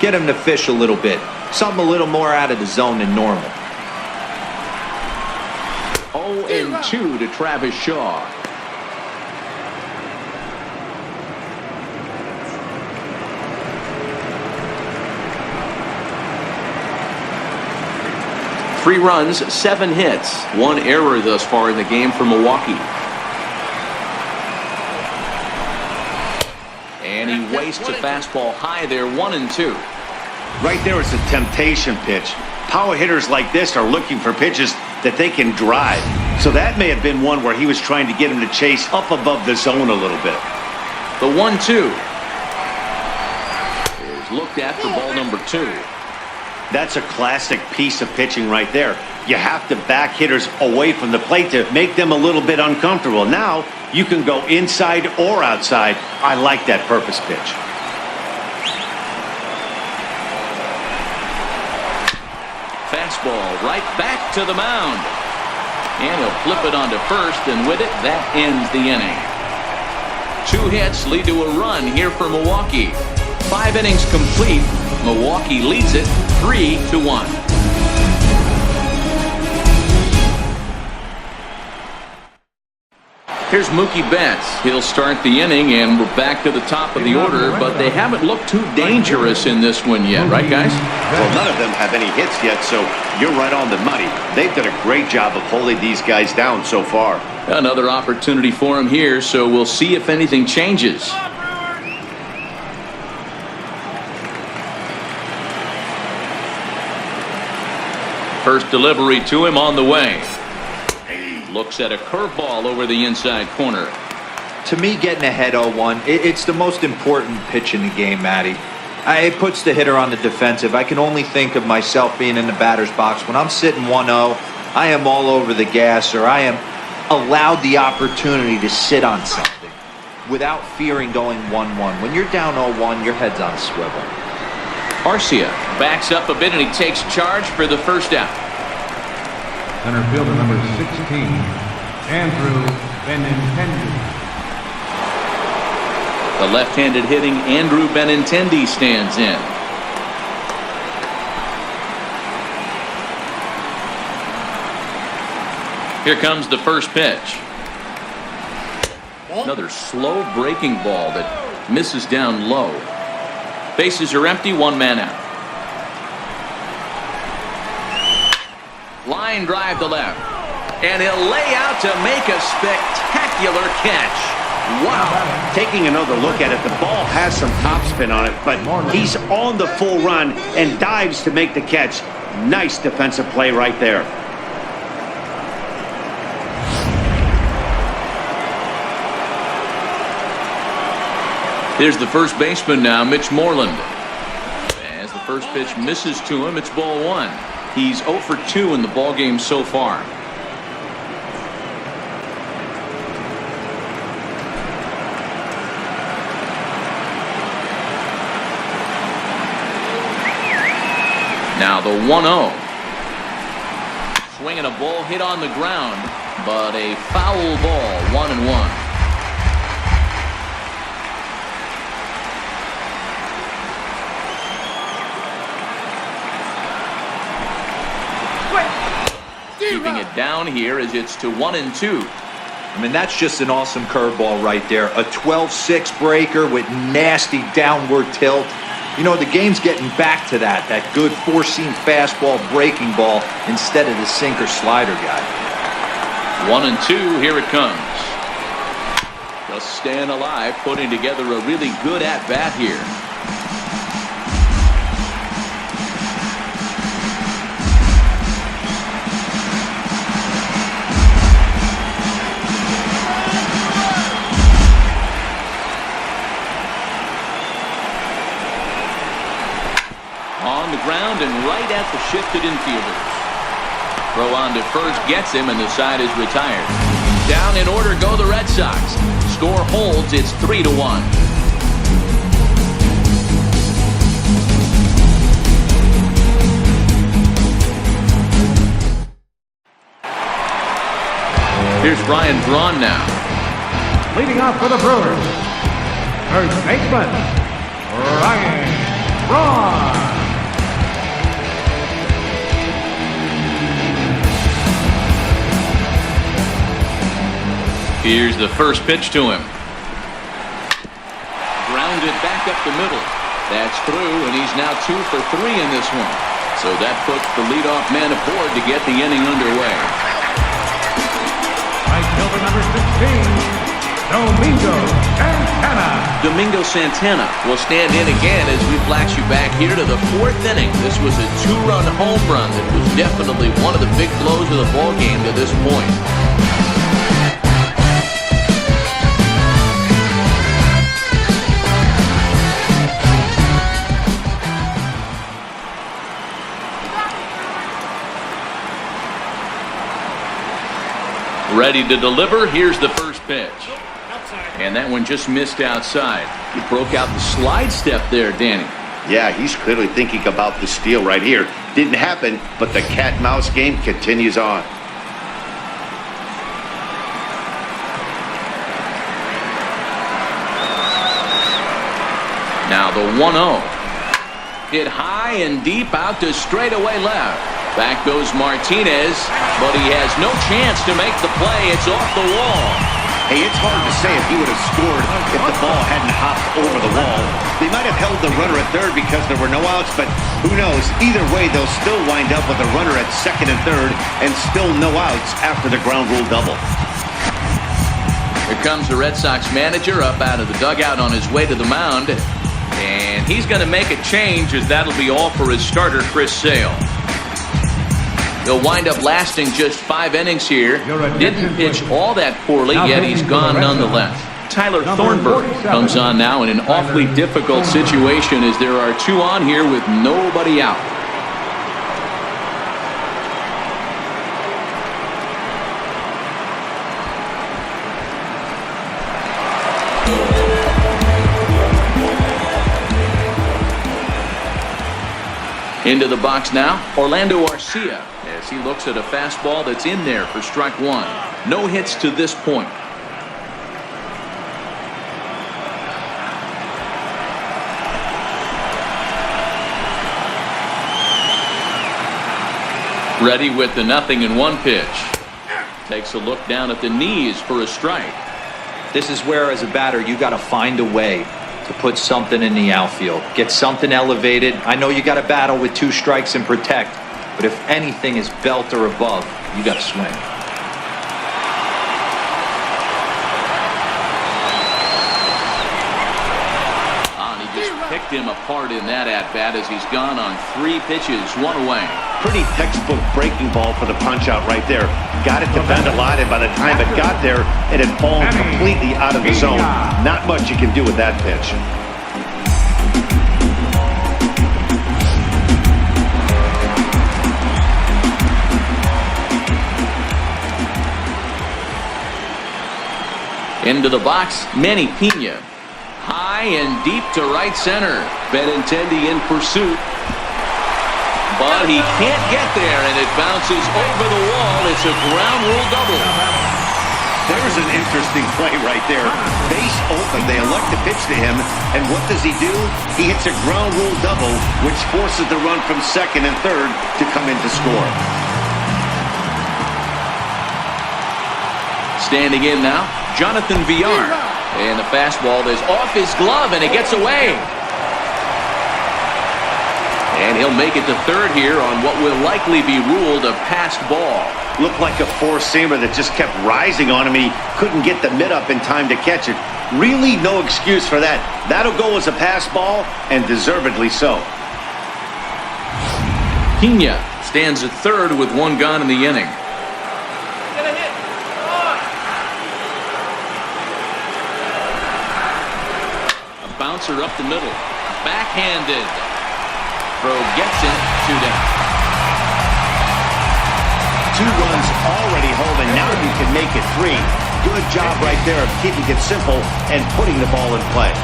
[SPEAKER 4] Get him to fish a little bit. Something a little more out of the zone than normal.
[SPEAKER 1] 0-2 to Travis Shaw. Three runs, 7 hits, 1 error thus far in the game for Milwaukee. And he wastes a fastball high there, 1-2.
[SPEAKER 2] Right there is a temptation pitch. Power hitters like this are looking for pitches that they can drive. So that may have been one where he was trying to get him to chase up above the zone a little bit.
[SPEAKER 1] The 1-2 is looked at for ball number 2.
[SPEAKER 2] That's a classic piece of pitching right there. You have to back hitters away from the plate to make them a little bit uncomfortable. Now you can go inside or outside. I like that purpose pitch.
[SPEAKER 1] Fastball right back to the mound. And he'll flip it onto first, and with it, that ends the inning. 2 hits lead to a run here for Milwaukee. 5 innings complete. Milwaukee leads it 3-1. Here's Mookie Betts. He'll start the inning, and we're back to the top of the order, but they haven't looked too dangerous in this one yet, right, guys?
[SPEAKER 2] Well, none of them have any hits yet, so you're right on the money. They've done a great job of holding these guys down so far.
[SPEAKER 1] Another opportunity for him here, so we'll see if anything changes. First delivery to him on the way. Looks at a curveball over the inside corner.
[SPEAKER 4] To me, getting ahead 0-1, it's the most important pitch in the game, Matty. It puts the hitter on the defensive. I can only think of myself being in the batter's box. When I'm sitting 1-0, I am all over the gas, or I am allowed the opportunity to sit on something without fearing going 1-1. When you're down 0-1, your head's on a swivel.
[SPEAKER 1] Arcia backs up a bit, and he takes charge for the first out.
[SPEAKER 3] Center fielder number 16, Andrew Benintendi.
[SPEAKER 1] The left-handed hitting Andrew Benintendi stands in. Here comes the first pitch. Another slow breaking ball that misses down low. Bases are empty, one man out. Line drive to left. And he'll lay out to make a spectacular catch.
[SPEAKER 2] Wow. Taking another look at it, the ball has some topspin on it, but he's on the full run and dives to make the catch. Nice defensive play right there.
[SPEAKER 1] Here's the first baseman now, Mitch Moreland. As the first pitch misses to him, it's ball one. He's 0 for 2 in the ballgame so far. Now the 1-0. Swinging a ball hit on the ground, but a foul ball, 1-1. Keeping it down here as it's to 1-2.
[SPEAKER 4] I mean, that's just an awesome curveball right there. A 12-6 breaker with nasty downward tilt. You know, the game's getting back to that good four-seam fastball breaking ball instead of the sinker slider guy.
[SPEAKER 1] 1-2, here it comes. Just staying alive, putting together a really good at-bat here. On the ground and right at the shifted infielders. Throw on to first gets him, and the side is retired. Down in order go the Red Sox. Score holds, it's 3-1. Here's Ryan Braun now.
[SPEAKER 3] Leading off for the Brewers, first baseman, Ryan Braun.
[SPEAKER 1] Here's the first pitch to him. Grounded back up the middle. That's through, and he's now 2 for 3 in this one. So that puts the leadoff man aboard to get the inning underway.
[SPEAKER 3] Right fielder number 16, Domingo Santana.
[SPEAKER 1] Domingo Santana will stand in again as we flash you back here to the 4th inning. This was a 2-run home run that was definitely one of the big blows of the ball game to this point. Ready to deliver. Here's the first pitch. And that one just missed outside. He broke out the slide step there, Danny.
[SPEAKER 2] Yeah, he's clearly thinking about the steal right here. Didn't happen, but the cat-mouse game continues on.
[SPEAKER 1] Now the 1-0. Hit high and deep out to straightaway left. Back goes Martinez, but he has no chance to make the play. It's off the wall.
[SPEAKER 2] Hey, it's hard to say if he would have scored if the ball hadn't hopped over the wall. They might have held the runner at third because there were no outs, but who knows? Either way, they'll still wind up with a runner at second and third and still no outs after the ground rule double.
[SPEAKER 1] Here comes the Red Sox manager up out of the dugout on his way to the mound. And he's going to make a change, as that'll be all for his starter, Chris Sale. He'll wind up lasting just 5 innings here. Didn't pitch all that poorly, yet he's gone nonetheless. Tyler Thornburg comes on now in an awfully difficult situation as there are 2 on here with nobody out. Into the box now, Orlando Arcia, as he looks at a fastball that's in there for strike 1. No hits to this point. Ready with the 0-1 pitch. Takes a look down at the knees for a strike.
[SPEAKER 4] This is where, as a batter, you got to find a way to put something in the outfield. Get something elevated. I know you got to battle with 2 strikes and protect, but if anything is belt or above, you got to swing.
[SPEAKER 1] And he just picked him apart in that at-bat as he's gone on 3 pitches, 1 away.
[SPEAKER 2] Pretty textbook breaking ball for the punch-out right there. Got it to bend a lot, and by the time it got there, it had fallen completely out of the zone. Not much you can do with that pitch.
[SPEAKER 1] Into the box, Manny Pena. High and deep to right center. Benintendi in pursuit. But he can't get there, and it bounces over the wall. It's a ground rule double.
[SPEAKER 2] There's an interesting play right there. Base open. They elect to pitch to him, and what does he do? He hits a ground rule double, which forces the run from second and third to come in to score.
[SPEAKER 1] Standing in now, Jonathan Villar. And the fastball is off his glove, and it gets away. And he'll make it to third here on what will likely be ruled a passed ball.
[SPEAKER 2] Looked like a four-seamer that just kept rising on him. He couldn't get the mid up in time to catch it. Really no excuse for that. That'll go as a pass ball, and deservedly so.
[SPEAKER 1] Pena stands at third with 1 gone in the inning. A bouncer up the middle. Backhanded. Throw gets it, 2 down.
[SPEAKER 2] 2 runs already home, and now you can make it 3. Good job right there of keeping it simple and putting the ball in play.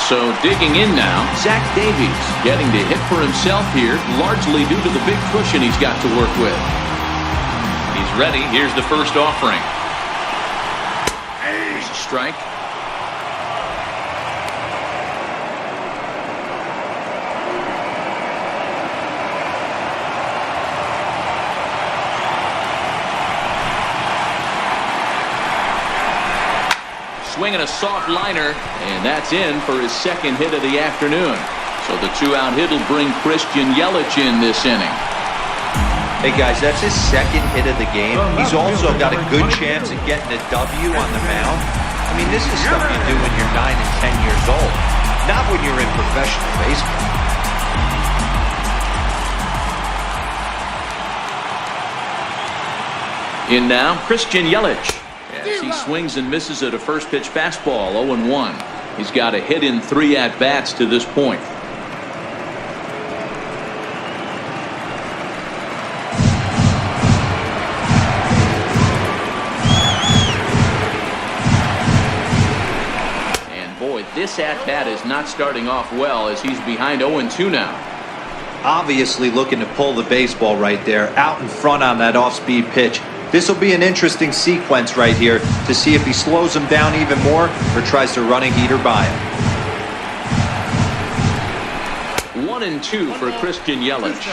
[SPEAKER 1] So digging in now, Zach Davies getting to hit for himself here, largely due to the big cushion he's got to work with. He's ready. Here's the first offering. There's a strike. Swinging a soft liner, and that's in for his 2nd hit of the afternoon. So the 2-out hit will bring Christian Yelich in this inning.
[SPEAKER 4] Hey guys, that's his 2nd hit of the game. He's also got a good chance of getting a W on the mound. I mean, this is stuff you do when you're 9 and 10 years old, not when you're in professional baseball.
[SPEAKER 1] In now, Christian Yelich. As he swings and misses at a first pitch fastball, 0-1. He's got a hit in 3 at-bats to this point. And boy, this at-bat is not starting off well as he's behind 0-2 now.
[SPEAKER 4] Obviously looking to pull the baseball right there, out in front on that off-speed pitch. This will be an interesting sequence right here to see if he slows him down even more or tries to run a heater by him.
[SPEAKER 1] 1-2 for Christian Yelich.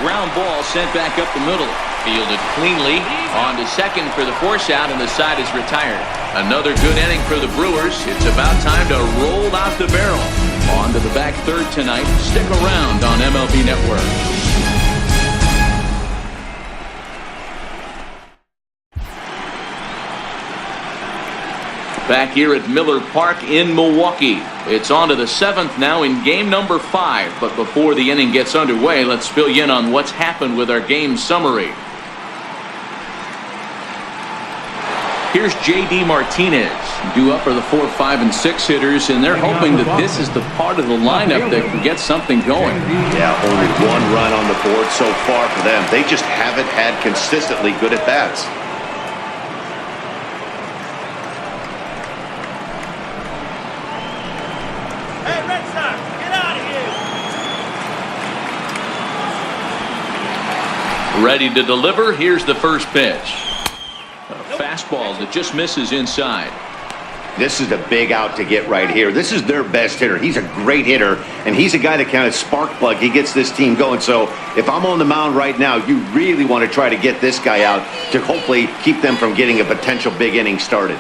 [SPEAKER 1] ground ball sent back up the middle. Fielded cleanly on to second for the force out, and the side is retired. Another good inning for the Brewers. It's about time to roll out the barrel. On to the back third tonight. Stick around on MLB Network. Back here at Miller Park in Milwaukee. It's on to the seventh now in game number 5. But before the inning gets underway, let's fill you in on what's happened with our game summary. Here's J.D. Martinez. Due up are the 4, 5, and 6 hitters, and they're hoping that this is the part of the lineup that can get something going.
[SPEAKER 2] Yeah, only 1 run on the board so far for them. They just haven't had consistently good at-bats.
[SPEAKER 5] Hey, Red Sox, get out of here!
[SPEAKER 1] Ready to deliver. Here's the first pitch. Fastball that just misses inside.
[SPEAKER 2] This is a big out to get right here. This is their best hitter. He's a great hitter, and he's a guy that kind of spark plug. He gets this team going. So if I'm on the mound right now, you really want to try to get this guy out to hopefully keep them from getting a potential big inning started.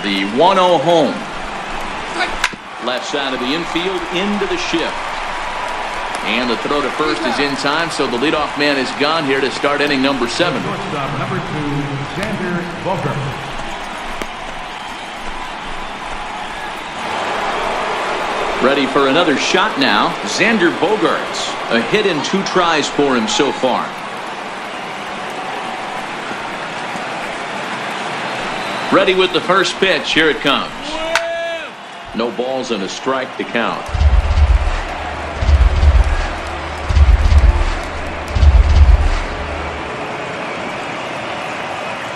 [SPEAKER 1] The 1-0 home. Left side of the infield into the shift. And the throw to first is in time, so the leadoff man is gone here to start inning number 7.
[SPEAKER 3] Shortstop number 2, Xander Bogaerts.
[SPEAKER 1] Ready for another shot now. Xander Bogaerts. A hit in 2 tries for him so far. Ready with the first pitch. Here it comes. No balls and a strike to count.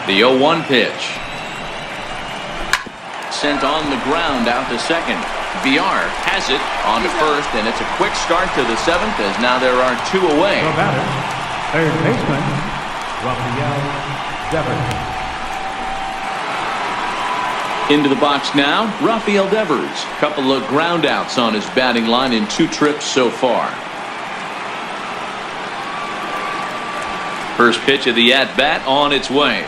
[SPEAKER 1] The 0-1 pitch. Sent on the ground out to second. VR has it on to first, and it's a quick start to the 7th as now there are 2 away.
[SPEAKER 3] The batter, third baseman, Rafael Devers.
[SPEAKER 1] Into the box now, Rafael Devers. Couple of ground outs on his batting line in 2 trips so far. First pitch of the at-bat on its way.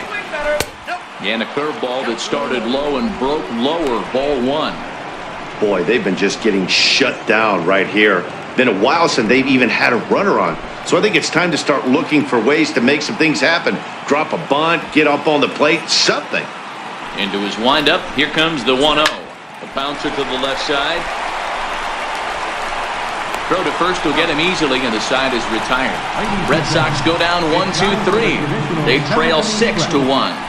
[SPEAKER 1] And a curveball that started low and broke lower, ball 1.
[SPEAKER 2] Boy, they've been just getting shut down right here. Been a while since they've even had a runner on. So I think it's time to start looking for ways to make some things happen. Drop a bunt, get up on the plate, something.
[SPEAKER 1] Into his windup, here comes the 1-0. A bouncer to the left side. Throw to first will get him easily, and the side is retired. Red Sox go down 1-2-3. They trail 6-1.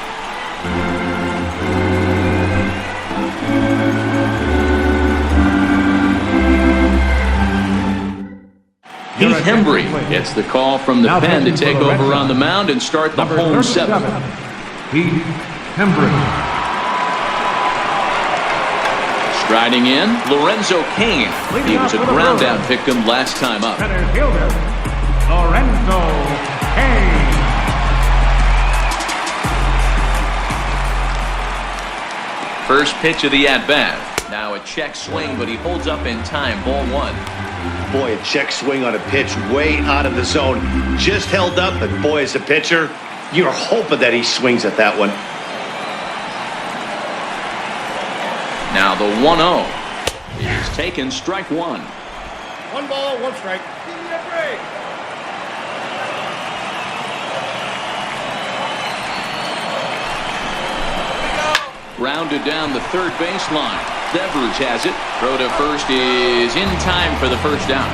[SPEAKER 1] Heath Hembry gets the call from the pen to take over on the mound and start the home 7th.
[SPEAKER 3] Heath Hembry.
[SPEAKER 1] Striding in, Lorenzo Cain. He was a ground out victim last time up.
[SPEAKER 3] Center fielder, Lorenzo Cain.
[SPEAKER 1] First pitch of the at-bat. Now a check swing, but he holds up in time. Ball 1.
[SPEAKER 2] Boy, a check swing on a pitch way out of the zone. Just held up, but boy, as a pitcher, you're hoping that he swings at that one.
[SPEAKER 1] Now the 1-0 is taken, strike 1.
[SPEAKER 5] 1 ball, 1 strike. Give me a break.
[SPEAKER 1] Rounded down the third baseline. Devers has it. Throw to first is in time for the first down.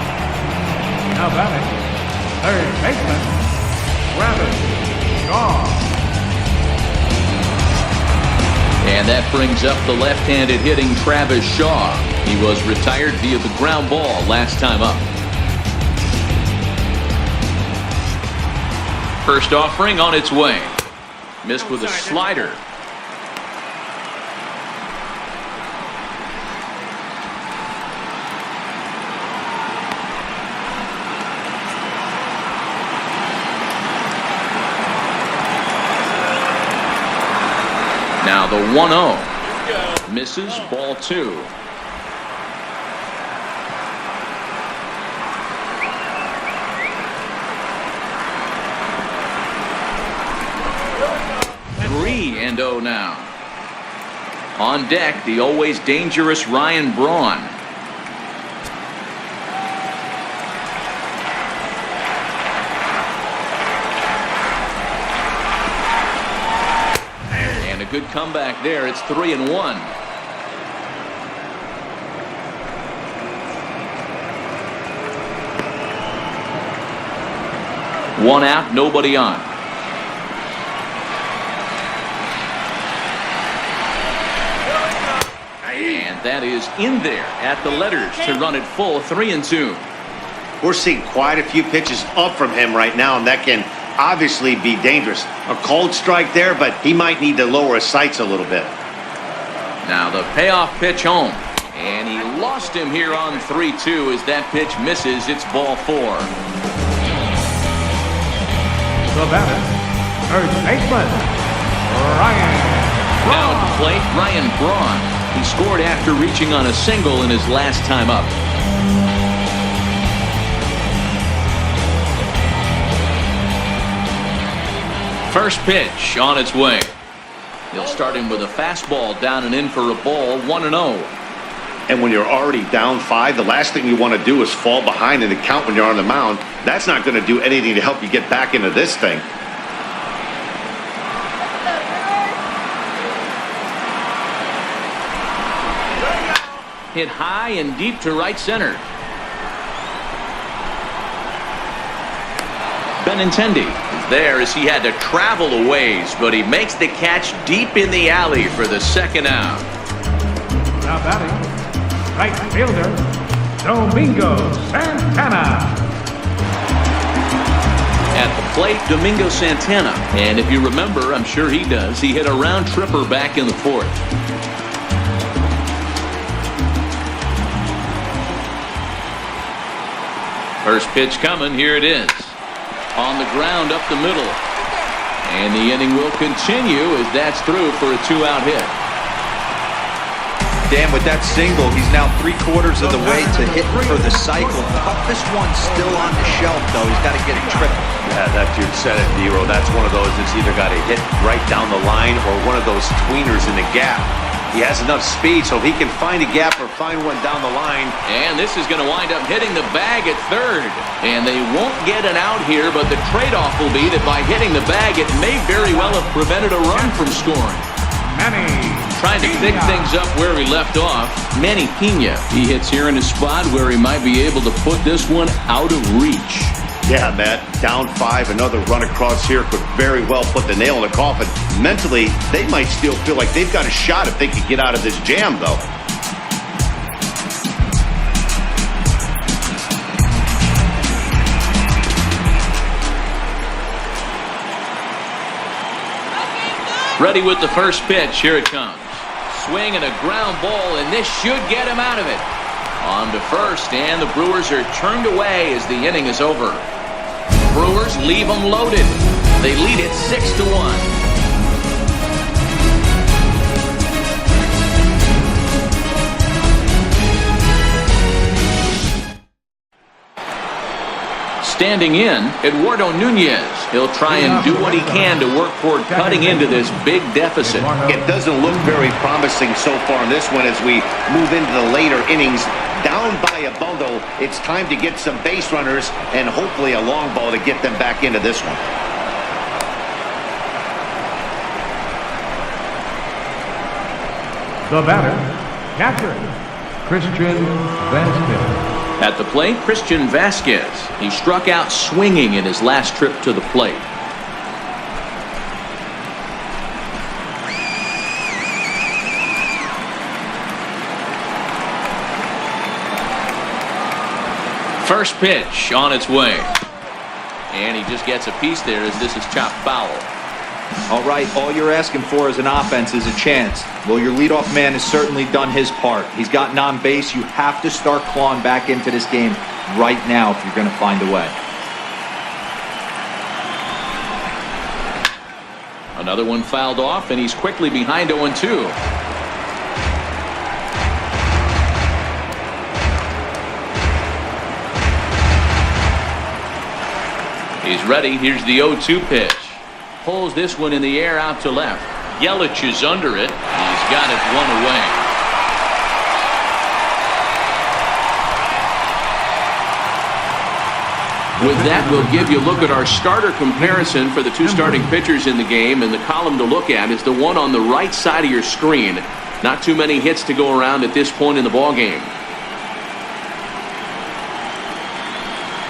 [SPEAKER 3] Now batting, third baseman, Travis Shaw.
[SPEAKER 1] And that brings up the left-handed hitting Travis Shaw. He was retired via the ground ball last time up. First offering on its way. Missed with a slider. Now the 1-0 misses, ball 2. And 0 now. On deck, the always dangerous Ryan Braun. And a good comeback there. It's 3-1. One out, nobody on. And that is in there at the letters to run it full, 3-2.
[SPEAKER 2] We're seeing quite a few pitches up from him right now, and that can obviously be dangerous. A cold strike there, but he might need to lower his sights a little bit.
[SPEAKER 1] Now the payoff pitch home. And he lost him here on 3-2 as that pitch misses. It's ball 4.
[SPEAKER 3] The batter, third baseman, Ryan Braun.
[SPEAKER 1] Now at the plate, Ryan Braun. He scored after reaching on a single in his last time up. First pitch on its way. He'll start him with a fastball down and in for a ball, 1-0.
[SPEAKER 2] And when you're already down 5, the last thing you want to do is fall behind in the count when you're on the mound. That's not going to do anything to help you get back into this thing.
[SPEAKER 1] Hit high and deep to right center. Benintendi is there as he had to travel a ways, but he makes the catch deep in the alley for the second out.
[SPEAKER 3] Now batting, right fielder, Domingo Santana.
[SPEAKER 1] At the plate, Domingo Santana. And if you remember, I'm sure he does, he hit a round tripper back in the 4th. First pitch coming, here it is. On the ground up the middle. And the inning will continue as that's through for a 2-out hit.
[SPEAKER 4] Dan, with that single, he's now 3/4 of the way to hitting for the cycle. Toughest one still on the shelf, though. He's got to get it triple.
[SPEAKER 2] Yeah, that dude said it, Dero. That's one of those that's either got to hit right down the line or one of those tweeners in the gap. He has enough speed, so if he can find a gap or find one down the line.
[SPEAKER 1] And this is going to wind up hitting the bag at third. And they won't get an out here, but the trade-off will be that by hitting the bag, it may very well have prevented a run from scoring. Trying to pick things up where he left off. Manny Pena. He hits here in a spot where he might be able to put this one out of reach.
[SPEAKER 2] Yeah, Matt, down 5, another run across here could very well put the nail in the coffin. Mentally, they might still feel like they've got a shot if they could get out of this jam, though.
[SPEAKER 1] Ready with the first pitch. Here it comes. Swing and a ground ball, and this should get him out of it. On to first, and the Brewers are turned away as the inning is over. Brewers leave them loaded. They lead it 6-1. Standing in, Eduardo Nunez. He'll try and do what he can to work toward cutting into this big deficit.
[SPEAKER 2] It doesn't look very promising so far in this one as we move into the later innings. Down by a bundle, it's time to get some base runners and hopefully a long ball to get them back into this one.
[SPEAKER 3] The batter, catcher, Christian Vasquez.
[SPEAKER 1] At the plate, Christian Vasquez. He struck out swinging in his last trip to the plate. First pitch on its way. And he just gets a piece there as this is chopped foul.
[SPEAKER 4] All right, all you're asking for as an offense is a chance. Well, your leadoff man has certainly done his part. He's gotten on base. You have to start clawing back into this game right now if you're going to find a way.
[SPEAKER 1] Another one fouled off, and he's quickly behind 0-2. He's ready. Here's the 0-2 pitch. Pulls this one in the air out to left. Yelich is under it. He's got it one away. With that, we'll give you a look at our starter comparison for the two starting pitchers in the game. And the column to look at is the one on the right side of your screen. Not too many hits to go around at this point in the ballgame.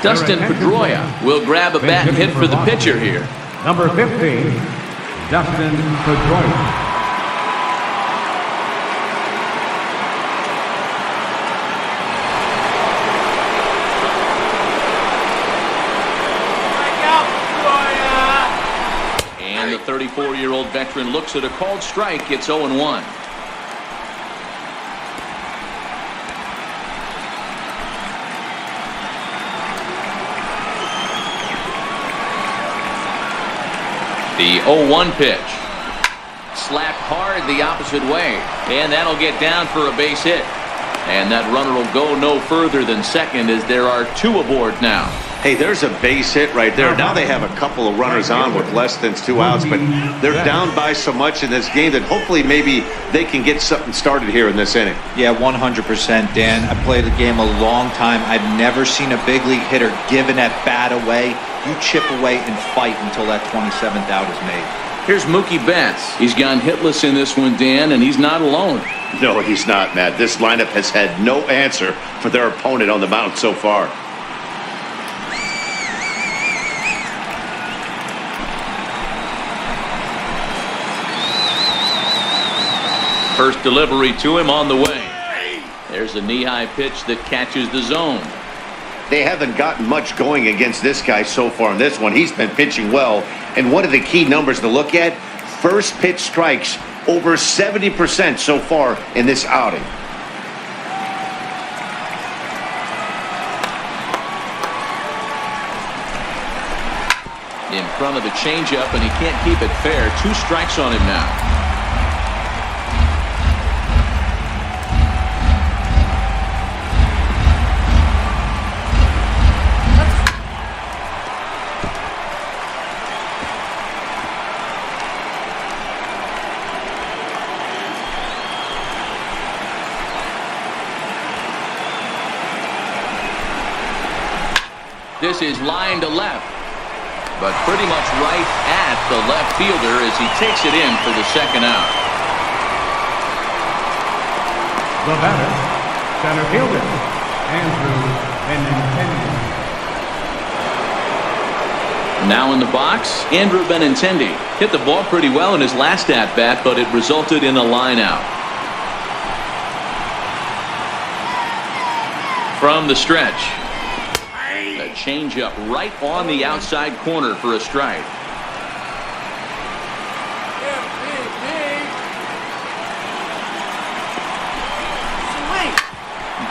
[SPEAKER 1] Dustin Pedroia will grab a bat and hit for the pitcher here.
[SPEAKER 3] Number 15, Dustin Pedroia.
[SPEAKER 1] And the 34-year-old veteran looks at a called strike. It's 0-1. The 0-1 pitch. Slapped hard the opposite way. And that'll get down for a base hit. And that runner will go no further than second as there are two aboard now.
[SPEAKER 2] Hey, there's a base hit right there. Now they have a couple of runners on with less than 2 outs, but they're down by so much in this game that hopefully maybe they can get something started here in this inning.
[SPEAKER 4] Yeah, 100%, Dan. I played the game a long time. I've never seen a big league hitter giving that bat away. You chip away and fight until that 27th out is made.
[SPEAKER 1] Here's Mookie Betts. He's gone hitless in this one, Dan, and he's not alone.
[SPEAKER 2] No, he's not, Matt. This lineup has had no answer for their opponent on the mound so far.
[SPEAKER 1] First delivery to him on the way. There's a knee-high pitch that catches the zone.
[SPEAKER 2] They haven't gotten much going against this guy so far in this one. He's been pitching well. And one of the key numbers to look at, first pitch strikes, over 70% so far in this outing.
[SPEAKER 1] In front of the changeup, and he can't keep it fair. 2 strikes on him now. This is line to left, but pretty much right at the left fielder as he takes it in for the second out.
[SPEAKER 3] The batter, center fielder, Andrew Benintendi.
[SPEAKER 1] Now in the box, Andrew Benintendi hit the ball pretty well in his last at-bat, but it resulted in a line out. From the stretch. Changeup right on the outside corner for a strike.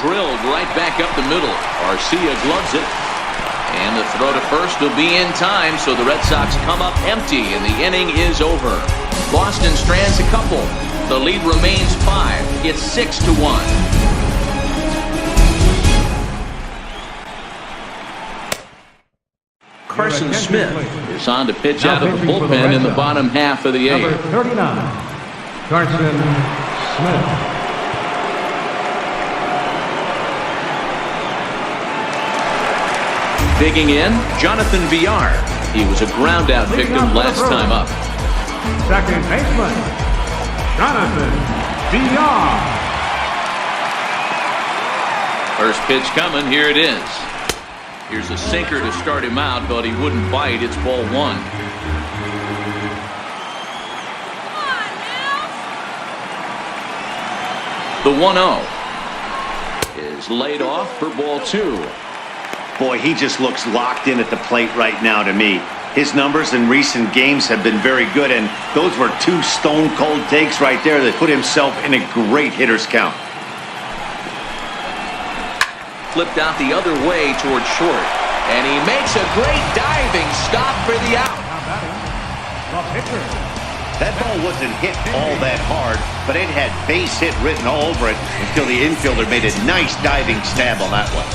[SPEAKER 1] Drilled right back up the middle. Garcia gloves it. And the throw to first will be in time, so the Red Sox come up empty, and the inning is over. Boston strands a couple. The lead remains 5. It's 6-1. Carson Smith is on to pitch out of the bullpen in the bottom half of the 8th.
[SPEAKER 3] Number 39, Carson Smith.
[SPEAKER 1] Digging in, Jonathan Villar. He was a ground-out victim last time up.
[SPEAKER 3] Second baseman, Jonathan Villar.
[SPEAKER 1] First pitch coming. Here it is. Here's a sinker to start him out, but he wouldn't bite. It's ball 1. The 1-0 is laid off for ball 2.
[SPEAKER 2] Boy, he just looks locked in at the plate right now to me. His numbers in recent games have been very good, and those were 2 stone-cold takes right there that put himself in a great hitter's count.
[SPEAKER 1] Flipped out the other way towards short. And he makes a great diving stop for the out.
[SPEAKER 2] That ball wasn't hit all that hard, but it had base hit written all over it until the infielder made a nice diving stab on that one.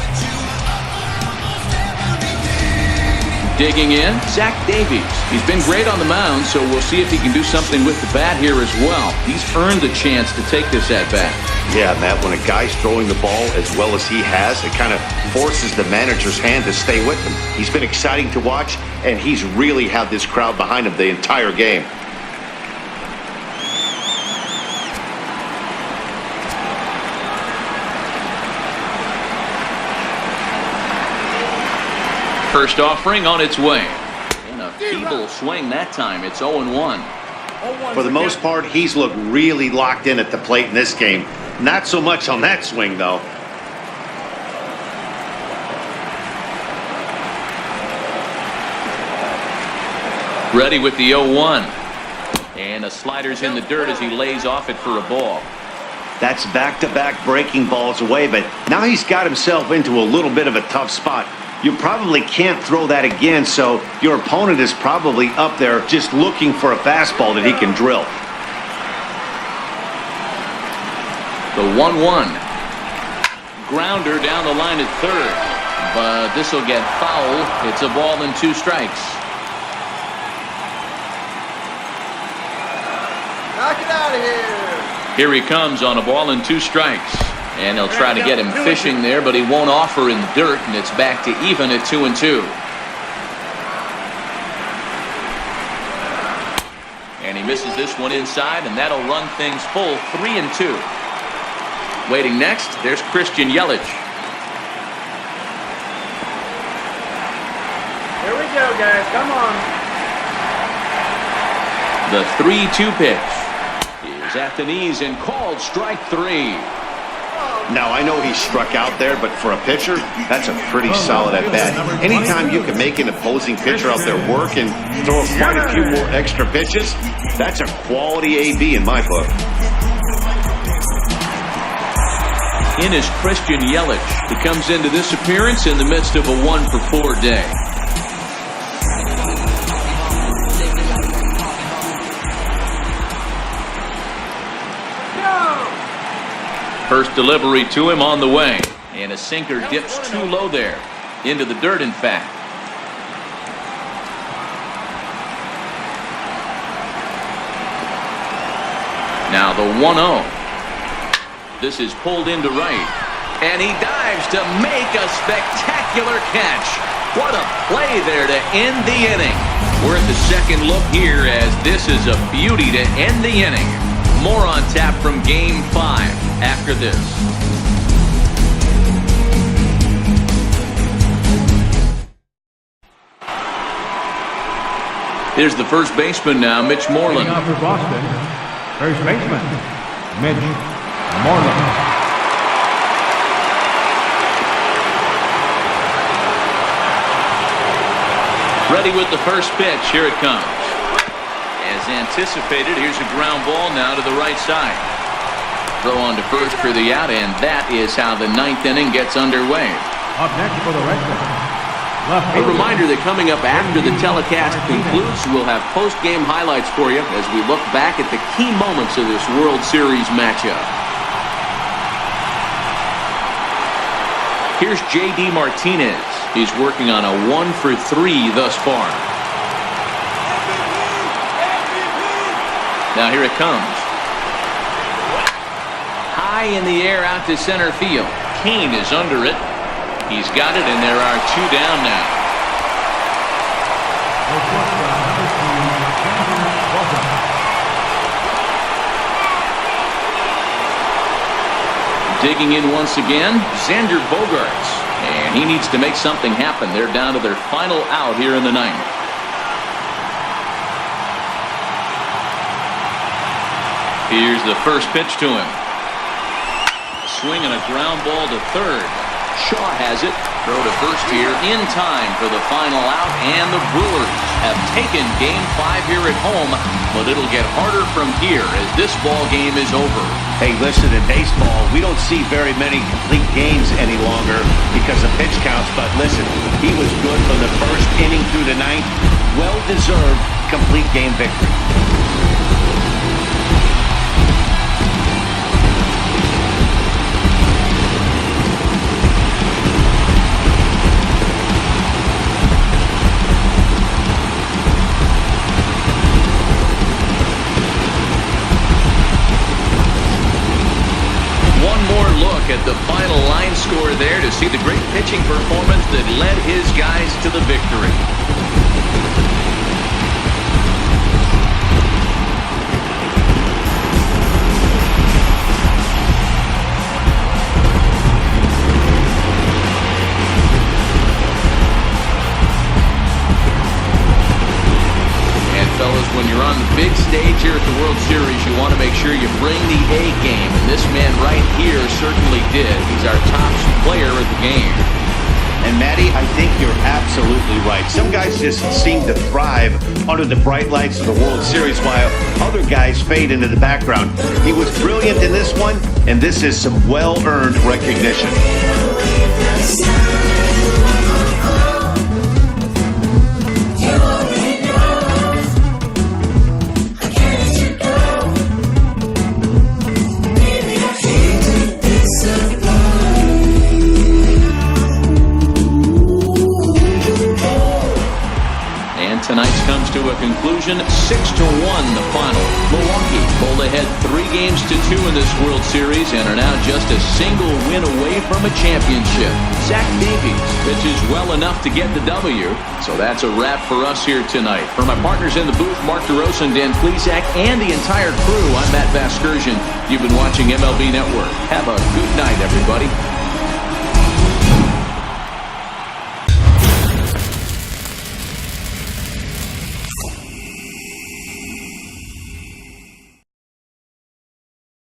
[SPEAKER 1] Digging in, Zach Davies. He's been great on the mound, so we'll see if he can do something with the bat here as well. He's earned the chance to take this at-bat.
[SPEAKER 2] Yeah, Matt, when a guy's throwing the ball as well as he has, it kind of forces the manager's hand to stay with him. He's been exciting to watch, and he's really had this crowd behind him the entire game.
[SPEAKER 1] First offering on its way. And a feeble swing that time. It's 0-1.
[SPEAKER 2] For the most part, he's looked really locked in at the plate in this game. Not so much on that swing, though.
[SPEAKER 1] Ready with the 0-1. And a slider's in the dirt as he lays off it for a ball.
[SPEAKER 2] That's back-to-back breaking balls away, but now he's got himself into a little bit of a tough spot. You probably can't throw that again, so your opponent is probably up there just looking for a fastball that he can drill.
[SPEAKER 1] The 1-1. Grounder down the line at third. But this will get foul. It's a ball and 2 strikes.
[SPEAKER 5] Knock it out of here.
[SPEAKER 1] Here he comes on a ball and 2 strikes. And they'll try to get him fishing there, but he won't offer in the dirt, and it's back to even at 2-2. And he misses this one inside, and that'll run things full 3-2. Waiting next, there's Christian Yelich.
[SPEAKER 5] Here we go, guys. Come on.
[SPEAKER 1] The 3-2 pitch is at the knees and called strike 3.
[SPEAKER 2] Now, I know he struck out there, but for a pitcher, that's a pretty solid at-bat. Anytime you can make an opposing pitcher out there work and throw quite a few more extra pitches, that's a quality AB in my book.
[SPEAKER 1] In is Christian Yelich. He comes into this appearance in the midst of a 1-for-4 day. First delivery to him on the way. And a sinker dips too low there. Into the dirt, in fact. Now the 1-0. This is pulled into right. And he dives to make a spectacular catch. What a play there to end the inning. We're at the second look here as this is a beauty to end the inning. More on tap from Game 5 after this. Here's the first baseman now, Mitch Moreland.
[SPEAKER 3] Leading off for Boston, first baseman, Mitch Moreland.
[SPEAKER 1] Ready with the first pitch. Here it comes. As anticipated, here's a ground ball now to the right side. Throw on to first for the out, and that is how the 9th inning gets underway.
[SPEAKER 3] Up next for the Red Sox.
[SPEAKER 1] A reminder that coming up after the telecast concludes, we'll have post-game highlights for you as we look back at the key moments of this World Series matchup. Here's J.D. Martinez. He's working on a 1-for-3 thus far. Now here it comes. High in the air out to center field. Kane is under it. He's got it, and there are 2 down now. Digging in once again, Xander Bogaerts. And he needs to make something happen. They're down to their final out here in the 9th. Here's the first pitch to him. Swing and a ground ball to third. Shaw has it. Throw to first here in time for the final out. And the Brewers have taken Game 5 here at home. But it'll get harder from here as this ball game is over.
[SPEAKER 2] Hey, listen, in baseball, we don't see very many complete games any longer because of pitch counts. But listen, he was good from the first inning through the 9th. Well-deserved complete game victory.
[SPEAKER 1] at the final line score there to see the great pitching performance that led his guys to the victory. Fellas, when you're on the big stage here at the World Series, you want to make sure you bring the A game, and this man right here certainly did. He's our top player of the game.
[SPEAKER 2] And Matty, I think you're absolutely right. Some guys just seem to thrive under the bright lights of the World Series while other guys fade into the background. He was brilliant in this one, and this is some well-earned recognition.
[SPEAKER 1] Tonight's comes to a conclusion, 6-1 the final. Milwaukee pulled ahead 3-2 in this World Series and are now just a single win away from a championship. Zach Davies pitches well enough to get the W. So that's a wrap for us here tonight. For my partners in the booth, Mark DeRosa and Dan Plesac, and the entire crew, I'm Matt Vasgersian. You've been watching MLB Network. Have a good night, everyone.